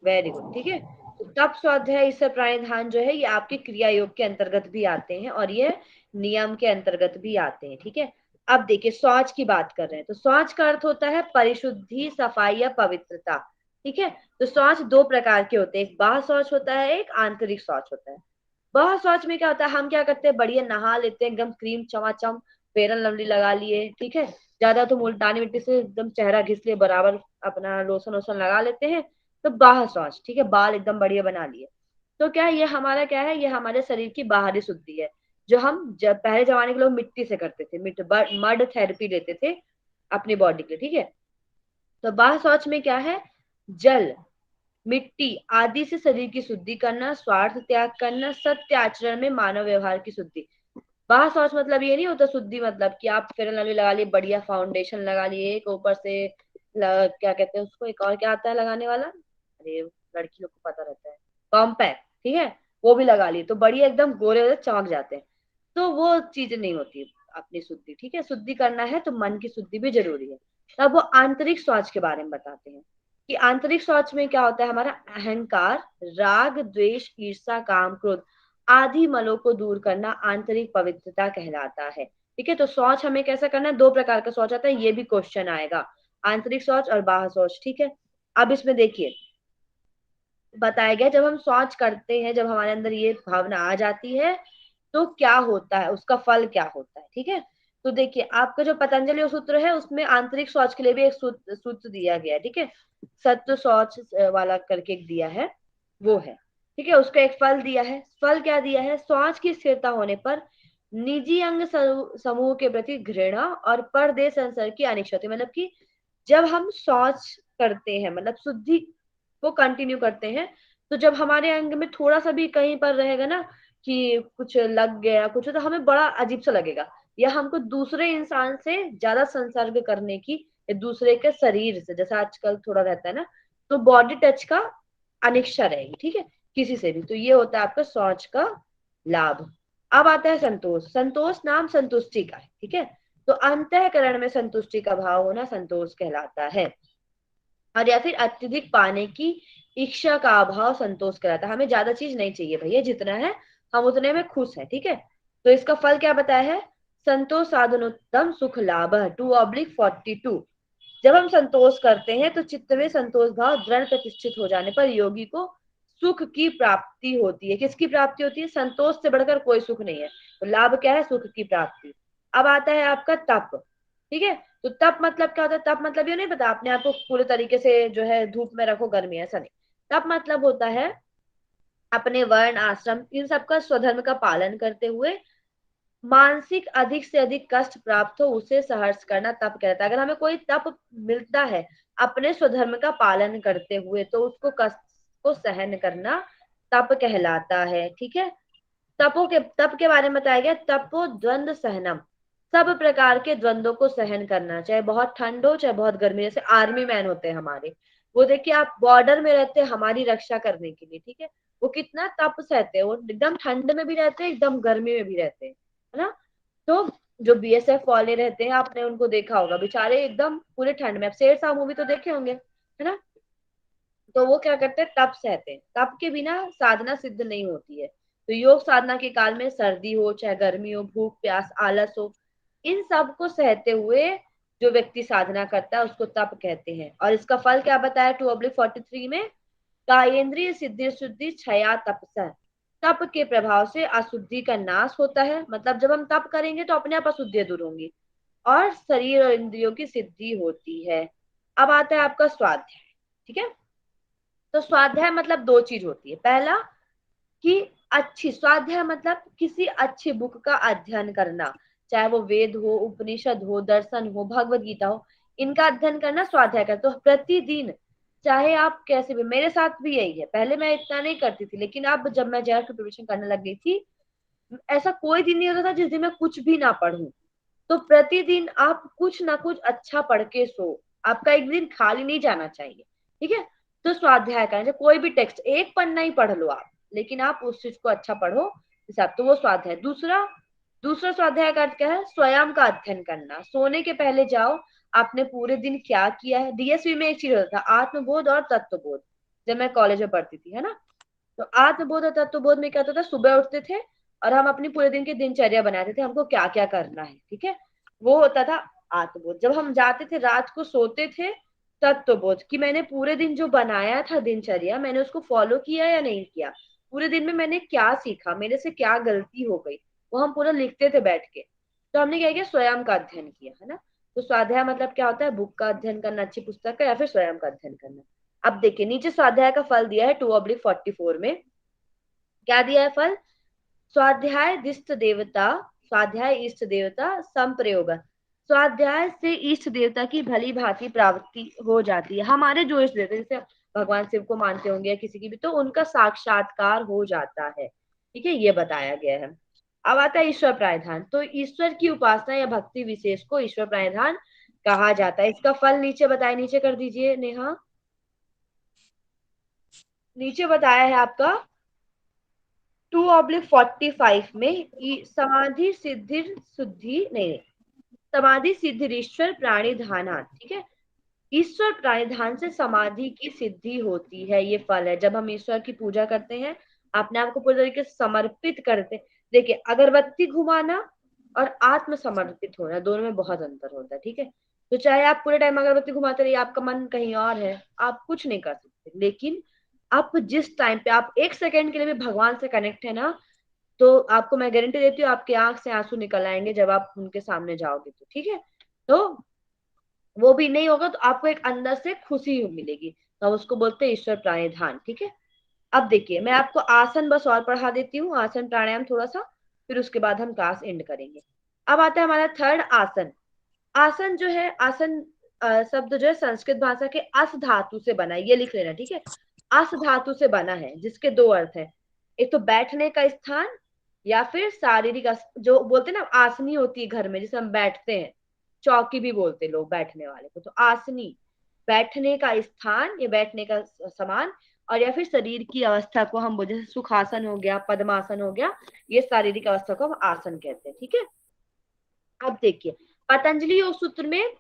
वेरी गुड, ठीक है। तो तप स्वाध्याय ईश्वर प्राणिधान जो है ये आपके क्रिया योग के अंतर्गत भी आते हैं और ये नियम के अंतर्गत भी आते हैं, ठीक है। अब देखिए शौच की बात कर रहे हैं, तो शौच का अर्थ होता है परिशुद्धि, सफाई या पवित्रता, ठीक है। तो शौच 2 प्रकार के होते हैं, एक बाह्य शौच होता है, एक आंतरिक शौच होता है। बाह्य शौच में क्या होता है, हम क्या करते हैं, बढ़िया नहा लेते हैं, एकदम क्रीम चमाचम, फेयर एंड लवली लगा लिए, ठीक है, ज्यादा तो मुल्तानी मिट्टी से एकदम चेहरा घिस लिए, बराबर अपना लोशन वोशन लगा लेते हैं, तो बाह्य शौच, ठीक है, बाल एकदम बढ़िया बना लिए। तो क्या ये हमारा क्या है, ये हमारे शरीर की बाहरी शुद्धि है, जो हम जब पहले जमाने के लोग मिट्टी से करते थे, मड थेरेपी लेते थे अपनी बॉडी के, ठीक है। तो बाह्य शौच में क्या है, जल मिट्टी आदि से शरीर की शुद्धि करना, स्वार्थ त्याग करना, सत्य आचरण में मानव व्यवहार की शुद्धि। बाह्य शौच मतलब ये नहीं होता शुद्धि, मतलब कि आप फेयर एंड लवली लगा लिए, बढ़िया फाउंडेशन लगा लिए, एक ऊपर से क्या कहते हैं उसको, एक और क्या आता है लगाने वाला, अरे लड़की लोग को पता रहता है, कॉम्पैक्ट, ठीक है, वो भी लगा लिए तो बढ़िया एकदम गोरे गोरे चमक जाते हैं। तो वो चीज नहीं होती अपनी शुद्धि, ठीक है। शुद्धि करना है तो मन की शुद्धि भी जरूरी है। तब वो आंतरिक शौच के बारे में बताते हैं कि आंतरिक शौच में क्या होता है, हमारा अहंकार, राग, द्वेष, ईर्ष्या, काम, क्रोध आदि मलों को दूर करना आंतरिक पवित्रता कहलाता है। ठीक है, तो शौच हमें कैसा करना है, दो प्रकार का शौच आता है, ये भी क्वेश्चन आएगा, आंतरिक शौच और बाह्य शौच। ठीक है, अब इसमें देखिए बताया गया जब हम शौच करते हैं, जब हमारे अंदर ये भावना आ जाती है तो क्या होता है, उसका फल क्या होता है। ठीक है, तो देखिए आपका जो पतंजलि सूत्र है उसमें आंतरिक शौच के लिए भी एक सूत्र दिया गया है। ठीक है, सत्व शौच वाला करके एक दिया है, वो है। ठीक है, उसका एक फल दिया है, फल क्या दिया है, शौच की स्थिरता होने पर निजी अंग समूह के प्रति घृणा और परदेह संसर्ग की अनिश्चित होती है। मतलब कि जब हम शौच करते हैं, मतलब शुद्धि को कंटिन्यू करते हैं, तो जब हमारे अंग में थोड़ा सा भी कहीं पर रहेगा ना कि कुछ लग गया कुछ, तो हमें बड़ा अजीब सा लगेगा, या हमको दूसरे इंसान से ज्यादा संसर्ग करने की, या दूसरे के शरीर से, जैसा आजकल थोड़ा रहता है ना, तो बॉडी टच का अनिच्छा रहेगी। ठीक है, किसी से भी, तो ये होता है आपका शौच का लाभ। अब आता है संतोष। संतोष नाम संतुष्टि का है। ठीक है, तो अंतःकरण में संतुष्टि का भाव होना संतोष कहलाता है, और या फिर अत्यधिक पाने की इच्छा का अभाव संतोष कहलाता है। हमें ज्यादा चीज नहीं चाहिए भैया, जितना है हम उतने में खुश हैं। ठीक है, तो इसका फल क्या बताया है, संतोष साधनोत्तम सुख लाभ 2/42। जब हम संतोष करते हैं तो चित्त में संतोष भाव दृढ़ प्रतिष्ठित हो जाने पर योगी को सुख की प्राप्ति होती है। किसकी प्राप्ति होती है, संतोष से बढ़कर कोई सुख नहीं है, तो लाभ क्या है, सुख की प्राप्ति। अब आता है आपका तप। ठीक है, तो तप मतलब क्या होता है, तप मतलब ये नहीं पता अपने आप को पूरे तरीके से जो है धूप में रखो, गर्मी, ऐसा नहीं। तप मतलब होता है अपने वर्ण, आश्रम, इन सब का स्वधर्म का पालन करते हुए मानसिक अधिक से अधिक कष्ट प्राप्त हो उसे सहर्ष करना तप कहता है। अगर हमें कोई तप मिलता है अपने स्वधर्म का पालन करते हुए, तो उसको कष्ट को सहन करना तप कहलाता है। ठीक है, तप के बारे में बताया गया, तपो द्वंद्व सहनम, सब प्रकार के द्वंद्वों को सहन करना, चाहे बहुत ठंड हो चाहे बहुत गर्मी। जैसे आर्मी मैन होते हैं हमारे, वो देखिए आप बॉर्डर में रहते हैं हमारी रक्षा करने के लिए। ठीक है, वो कितना तप सहते हैं, वो एकदम ठंड में भी रहते हैं, एकदम गर्मी में भी रहते हैं, है ना। तो जो बीएसएफ वाले रहते हैं, आपने उनको देखा होगा, बेचारे एकदम पूरे ठंड में, आप शेरशाह मूवी तो देखे होंगे, है ना, तो वो क्या करते हैं, तप सहते हैं। तप के बिना साधना सिद्ध नहीं होती है। तो योग साधना के काल में सर्दी हो चाहे गर्मी हो, भूख प्यास आलस हो, इन सब को सहते हुए जो व्यक्ति साधना करता है उसको तप कहते हैं। और इसका फल क्या बताया 2/43 में, कायेंद्रिय सिद्धि शुद्धि क्षया तपसा, तप के प्रभाव से अशुद्धि का नाश होता है। मतलब जब हम तप करेंगे तो अपने आप अशुद्धियां दूर होंगी और शरीर और इंद्रियों की सिद्धि होती है। अब आता है आपका स्वाध्याय। ठीक है, तो स्वाध्याय मतलब दो चीज होती है, पहला कि अच्छी स्वाध्याय मतलब किसी अच्छी बुक का अध्ययन करना, चाहे वो वेद हो, उपनिषद हो, दर्शन हो, भगवत गीता हो, इनका अध्ययन करना स्वाध्याय कर। तो प्रतिदिन चाहे आप कैसे भी, मेरे साथ भी यही है, पहले मैं इतना नहीं करती थी, लेकिन अब जब मैं जेआरएफ की प्रिपरेशन करने लग गई थी, ऐसा कोई दिन नहीं होता था जिस दिन मैं कुछ भी ना पढूं। तो प्रतिदिन आप कुछ ना कुछ अच्छा पढ़ के सो, आपका एक दिन खाली नहीं जाना चाहिए। ठीक है, तो स्वाध्याय करना, कोई भी टेक्स्ट एक पन्ना ही पढ़ लो आप, लेकिन आप उस चीज को अच्छा पढ़ो हिसाब, तो वो स्वाध्याय। दूसरा दूसरा स्वाध्याय का अर्थ क्या है, स्वयं का अध्ययन करना। सोने के पहले जाओ, आपने पूरे दिन क्या किया है। डीएसवी में एक चीज होता था, आत्मबोध और तत्वबोध, जब मैं कॉलेज में पढ़ती थी, है ना। तो आत्मबोध और तत्वबोध में क्या होता था, सुबह उठते थे और हम अपनी पूरे दिन की दिनचर्या बनाते थे, हमको क्या क्या करना है। ठीक है, वो होता था आत्मबोध। जब हम जाते थे रात को सोते थे, तत्वबोध, कि मैंने पूरे दिन जो बनाया था दिनचर्या, मैंने उसको फॉलो किया या नहीं किया, पूरे दिन में मैंने क्या सीखा, मेरे से क्या गलती हो गई, वो हम पूरा लिखते थे बैठ के। तो हमने क्या किया, स्वयं का अध्ययन किया, है ना। तो स्वाध्याय मतलब क्या होता है, बुक का अध्ययन करना, अच्छी पुस्तक का, या फिर स्वयं का अध्ययन करना। अब देखिए नीचे स्वाध्याय का फल दिया है 2/44 में, क्या दिया है फल, स्वाध्याय दिष्ट देवता, स्वाध्याय इष्ट देवता संप्रयोग, स्वाध्याय से इष्ट देवता की भली भांति प्राप्ति हो जाती है। हमारे जो इष्ट देवता, जैसे भगवान शिव को मानते होंगे या किसी की भी, तो उनका साक्षात्कार हो जाता है। ठीक है, ये बताया गया है। अब आता है ईश्वर प्रायधान। तो ईश्वर की उपासना या भक्ति विशेष को ईश्वर प्रायधान कहा जाता है। इसका फल नीचे बताए, नीचे कर दीजिए नेहा, नीचे बताया है आपका 2/45 में, समाधि सिद्धि शुद्धि नहीं, समाधि सिद्धिरीश्वर प्राणिधानात्, ठीक है। ईश्वर प्राणिधान से समाधि की सिद्धि होती है, ये फल है। जब हम ईश्वर की पूजा करते हैं, अपने आप को पूरी तरीके से समर्पित करते हैं। देखिए, अगरबत्ती घुमाना और आत्म समर्पित होना, दोनों में बहुत अंतर होता है, ठीक है। तो चाहे आप पूरे टाइम अगरबत्ती घुमाते रहिए, आपका मन कहीं और है, आप कुछ नहीं कर सकते। लेकिन आप जिस टाइम पे आप एक सेकंड के लिए भी भगवान से कनेक्ट है ना, तो आपको मैं गारंटी देती हूँ आपकी आंख से आंसू निकल आएंगे जब आप उनके सामने जाओगे तो, ठीक है। तो वो भी नहीं होगा तो आपको एक अंदर से खुशी मिलेगी, तो हम उसको बोलते हैं ईश्वर प्राणिधान, ठीक है। अब देखिए, मैं आपको आसन बस और पढ़ा देती हूँ, आसन प्राणायाम थोड़ा सा, फिर उसके बाद हम क्लास एंड करेंगे। अब आता है हमारा थर्ड आसन। आसन जो है, आसन शब्द जो है संस्कृत भाषा के अस धातु से बना है, ये लिख लेना, ठीक है। अस धातु से बना है, जिसके दो अर्थ है। एक तो बैठने का स्थान, या फिर शारीरिक जो बोलते हैं ना आसनी होती है घर में, जिसे हम बैठते हैं, चौकी भी बोलते हैं लोग बैठने वाले को। तो आसनी बैठने का स्थान या बैठने का सामान, और या फिर शरीर की अवस्था को हम जैसे सुखासन हो गया, पद्मासन हो गया, ये शारीरिक अवस्था को हम आसन कहते हैं, ठीक है। अब देखिए, पतंजलि योग सूत्र में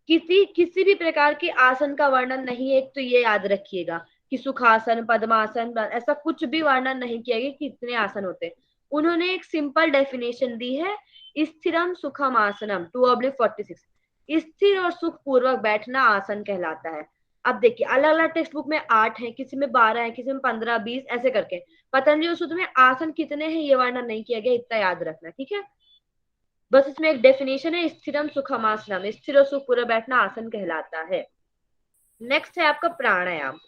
किसी किसी भी प्रकार के आसन का वर्णन नहीं है। एक तो ये याद रखिएगा कि सुखासन, पद्मासन, ऐसा कुछ भी वर्णन नहीं किया गया कि इतने आसन होते हैं। उन्होंने एक सिंपल डेफिनेशन दी है, स्थिरम सुखम आसनम 2/46। स्थिर और सुख पूर्वक बैठना आसन कहलाता है। अब देखिए, अलग अलग टेक्स्ट बुक में 8 है, किसी में 12 है, किसी में 15, 20 ऐसे करके। पतंजलि सूत्र में आसन कितने हैं ये वर्णन नहीं किया गया, इतना याद रखना, ठीक है। बस इसमें एक डेफिनेशन है, स्थिरम सुखम आसनम, स्थिर और सुख पूरा बैठना आसन कहलाता है। नेक्स्ट है आपका प्राणायाम।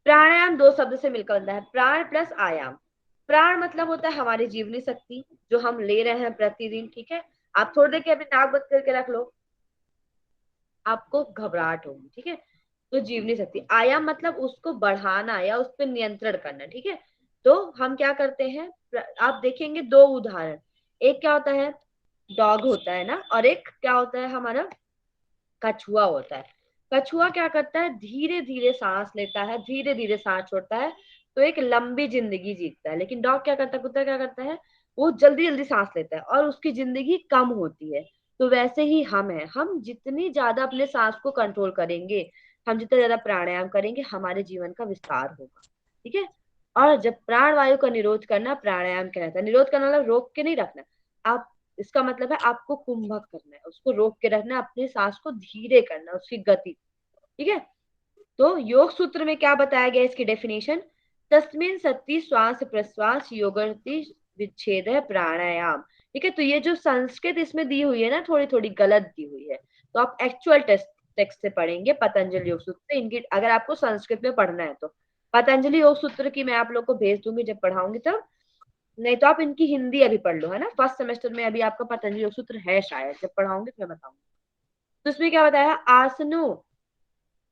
प्राणायाम दो शब्द से मिलकर बनता है, प्राण प्लस आयाम। प्राण मतलब होता है हमारी जीवनी शक्ति जो हम ले रहे हैं प्रतिदिन, ठीक है। आप थोड़ी देर के अपनी नाक बंद करके रख लो, आपको घबराहट होगी, ठीक है। तो जीवनी शक्ति। आयाम मतलब उसको बढ़ाना या उस पर नियंत्रण करना, ठीक है। तो हम क्या करते हैं, आप देखेंगे दो उदाहरण, एक क्या होता है, डॉग होता है ना, और एक क्या होता है हमारा कछुआ होता है। कछुआ क्या करता है, धीरे धीरे सांस लेता है, धीरे धीरे सांस छोड़ता है, तो एक लंबी जिंदगी जीतता है। लेकिन डॉग क्या करता है, कुत्ता क्या करता है, वो जल्दी जल्दी सांस लेता है और उसकी जिंदगी कम होती है। तो वैसे ही हम हैं, हम जितनी ज्यादा अपने सांस को कंट्रोल करेंगे, हम जितना ज्यादा प्राणायाम करेंगे, हमारे जीवन का विस्तार होगा, ठीक है। और जब प्राण वायु का निरोध करना प्राणायाम कहलाता है। निरोध करना मतलब रोक के नहीं रखना, आप इसका मतलब है आपको कुंभक करना है, उसको रोक के रखना है, अपनी सांस को धीरे करना, उसकी गति, ठीक है। तो योग सूत्र में क्या बताया गया इसकी डेफिनेशन, तस्मिन सति श्वास प्रश्वास योगति विच्छेद है प्राणायाम, ठीक है। तो ये जो संस्कृत इसमें दी हुई है ना, थोड़ी थोड़ी गलत दी हुई है, तो आप एक्चुअल टेक्स्ट से पढ़ेंगे पतंजलि योग सूत्र से, इनकी अगर आपको संस्कृत में पढ़ना है तो। पतंजलि योग सूत्र की मैं आप लोग को भेज दूंगी जब पढ़ाऊंगी तब, नहीं तो आप इनकी हिंदी अभी पढ़ लो, है ना। फर्स्ट सेमेस्टर में अभी आपका पतंजलि योग सूत्र है शायद, जब पढ़ाऊंगी तो मैं बताऊंगी। तो इसमें क्या बताया, आसनो,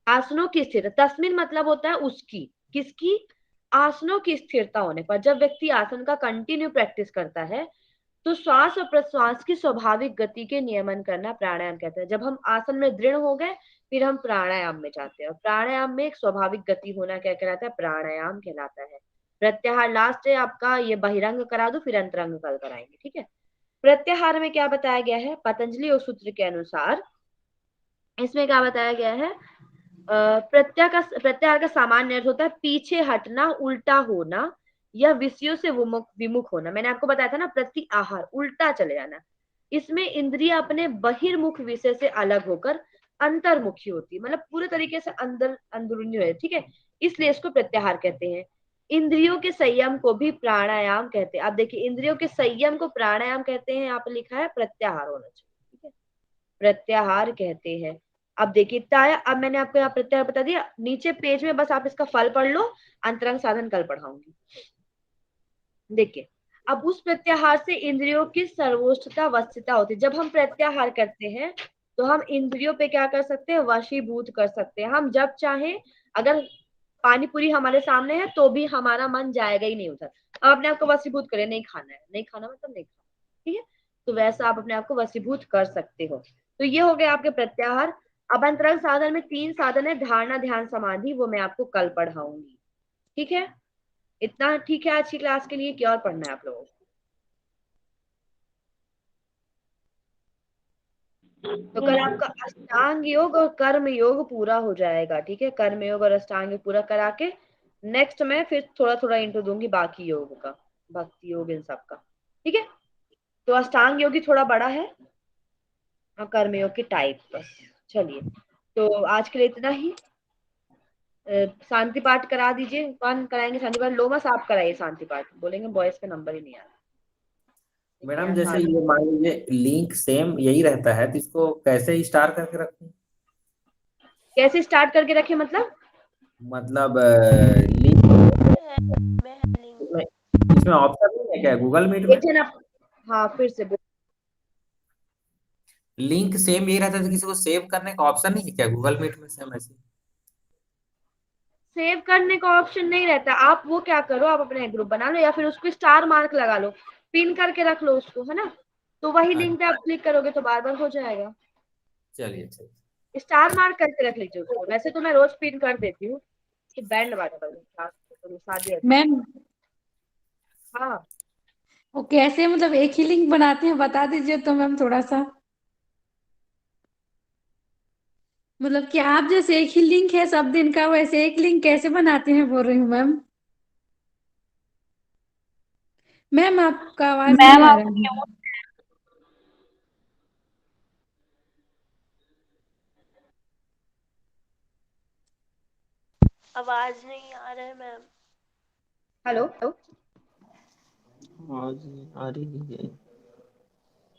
आसनों की स्थिरता, तस्मिन मतलब होता है उसकी, किसकी, आसनों की स्थिरता होने पर। जब व्यक्ति आसन का कंटिन्यू प्रैक्टिस करता है, तो श्वास और प्रश्वास की स्वाभाविक गति के नियमन करना प्राणायाम कहते हैं। जब हम आसन में दृढ़ हो गए, फिर हम प्राणायाम में जाते हैं, और प्राणायाम में एक स्वाभाविक गति होना क्या कहलाता है, प्राणायाम कहलाता है। प्रत्याहार लास्ट है आपका, ये बहिरंग करा दो फिर अंतरंग कल कराएंगे, ठीक है। प्रत्याहार में क्या बताया गया है, पतंजलि योग सूत्र के अनुसार इसमें क्या बताया गया है, प्रत्याहार का सामान्य अर्थ होता है पीछे हटना, उल्टा होना, या विषयों से विमुख होना। मैंने आपको बताया था ना, प्रति आहार उल्टा चले जाना। इसमें इंद्रिया अपने बहिर्मुख विषय से अलग होकर अंतर्मुखी होती है, मतलब पूरे तरीके से अंदर अंदरूनी है, ठीक है। इसलिए इसको प्रत्याहार कहते हैं। इंद्रियों के संयम को भी प्राणायाम कहते हैं। आप देखिए, इंद्रियों के संयम को प्राणायाम कहते हैं, यहाँ पे लिखा है प्रत्याहार होना चाहिए, ठीक है, प्रत्याहार कहते हैं। अब देखिए ताया, अब मैंने आपको यहाँ प्रत्याहार बता दिया, नीचे पेज में बस आप इसका फल पढ़ लो, अंतरंग साधन कल पढ़ाऊंगी। देखिए, अब उस प्रत्याहार से इंद्रियों की सर्वोच्चता वश्यता होती है। जब हम प्रत्याहार करते हैं तो हम इंद्रियों पे क्या कर सकते हैं, वशीभूत कर सकते हैं। हम जब चाहें, अगर पानी पूरी हमारे सामने है तो भी हमारा मन जाएगा ही नहीं उधर, अब अपने आप को वशीभूत करें, नहीं खाना है, नहीं खाना मतलब नहीं खाना, ठीक है। तो वैसा आप अपने आप को वशीभूत कर सकते हो। तो ये हो गए आपके प्रत्याहार। अब अंतरंग साधन में 3 साधन है, धारणा, ध्यान, समाधि, वो मैं आपको कल पढ़ाऊंगी, ठीक है। इतना ठीक है आज की क्लास के लिए, क्या और पढ़ना है आप लोगों को। तो कल आपका अष्टांग योग और कर्म योग पूरा हो जाएगा, ठीक है। कर्म योग और अष्टांग योग पूरा करा के नेक्स्ट में फिर थोड़ा थोड़ा इंटू दूंगी बाकी योग का, भक्ति योग इन सब का, ठीक है। तो अष्टांग योग ही थोड़ा बड़ा है और कर्म योग की टाइप बस। चलिए, तो आज के लिए इतना ही। शांति पाठ करा दीजिए। कौन कराएंगे शांति पाठ? लोमस आप कराइए शांति पाठ, बोलेंगे बॉयज का नंबर ही नहीं आ रहा। मैडम जैसे ये मान लीजिए लिंक सेम यही रहता है, तो इसको कैसे स्टार करके रखें? कैसे स्टार्ट करके रखे मतलब? मतलब लिंक मैं लिंक इसमें ऑप्शन नहीं है क्या गूगल मीट में? एक जन आप, हाँ फिर से लिंक सेम यही रहता है, तो किसी को सेव करने का ऑप्शन नहीं है क्या गूगल मीट में सेम ऐसे? सेव करने का ऑप्शन नहीं रहता। आप वो क्या करो, आप अपने ग्रुप बना लो या फिर उसको स्टार मार्क लगा लो, पिन करके रख लो उसको, है ना। तो वही लिंक पे आप क्लिक करोगे तो बार बार हो जाएगा। चलिए चलिए। स्टार मार्क करके रख लीजिए उसको। वैसे तो मैं रोज पिन कर देती हूँ कि बैंड बाजा करूँ शादी। मैम हाँ, वो कैसे मतलब एक ही लिंक बनाते हैं बता दीजिए तो मैम थोड़ा सा। मतलब कि आप जैसे एक ही लिंक है सब दिन का, वैसे एक लिंक कैसे बनाते हैं बोल रही हूँ मैम। मैम आपका आवाज नहीं मैम आ आप रहा है। आवाज नहीं आ रहा है मैम। हेलो। आवाज नहीं आ रही है।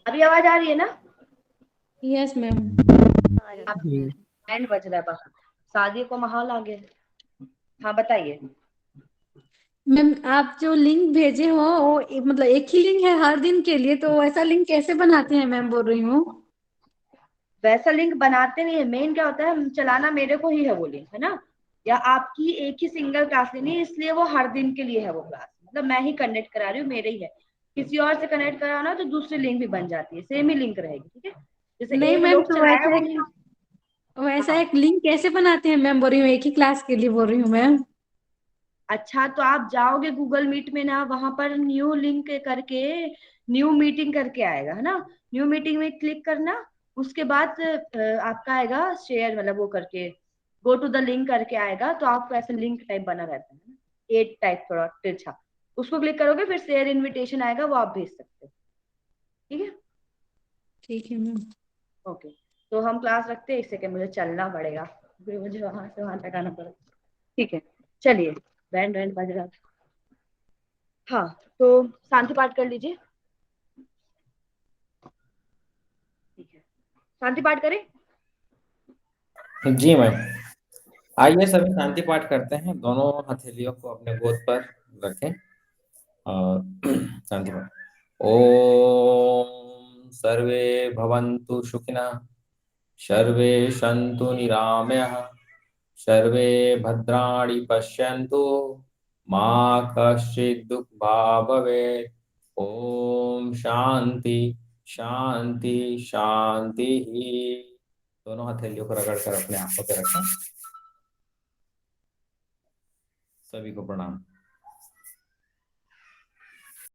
अभी आवाज आ रही है ना? Yes ma'am. आ रही आप हम्म। बैंड बज रहा है बाहर, शादी को माहौल आ गया। हाँ बताइए। मैम आप जो लिंक भेजे हो वो मतलब एक ही लिंक है हर दिन के लिए, तो ऐसा लिंक कैसे बनाते हैं मैम बोल रही हूँ। वैसा लिंक बनाते नहीं है। मेन क्या होता है, चलाना मेरे को ही है वो लिंक, है ना। या आपकी एक ही सिंगल क्लास लेनी है, इसलिए वो हर दिन के लिए है वो क्लास। मतलब मैं ही कनेक्ट करा रही हूँ, मेरे ही है। किसी और से कनेक्ट कराओ ना तो दूसरी लिंक भी बन जाती है, सेम ही लिंक रहेगी, ठीक है। जैसे नहीं एक मैम लोग तो चलाया वो लिंक। वैसा हाँ, एक लिंक कैसे बनाते हैं मैम बोल रही हूँ, एक ही क्लास के लिए बोल रही हूँ मैम। अच्छा तो आप जाओगे गूगल मीट में ना, वहां पर न्यू लिंक करके न्यू मीटिंग करके आएगा, है ना। न्यू मीटिंग में क्लिक करना। उसके बाद आपका आएगा शेयर, मतलब वो करके गो टू द लिंक करके आएगा, तो आपको ऐसा लिंक टाइप बना रहता है ना, एट टाइप थोड़ा तिरछा। उसको क्लिक करोगे फिर शेयर इनविटेशन आएगा, वो आप भेज सकते हो, ठीक है। ठीक है मैम। ओके, तो हम क्लास रखते हैं। 1 सेकेंड, मुझे चलना पड़ेगा, फिर मुझे वहां से वहां तक आना पड़ेगा, ठीक है। चलिए, बैंड बैंड बज रहा। हाँ, तो शांति पाठ कर लीजिए, ठीक है। शांति पाठ करें। जी मैम। आइए सभी शांति पाठ करते हैं, दोनों हथेलियों को अपने गोद पर रखें और शांति पाठ। ओम सर्वे भवन्तु सुखिनः, सर्वे सन्तु निरामयाः, सर्वे भद्राणि पश्यन्तु, मा कश्चित् दुःखभाग् भवेत्। ओम शांति शांति शांति। दोनों हथेलियों को रगड़ कर अपने आंखों पे रखें। सभी को प्रणाम।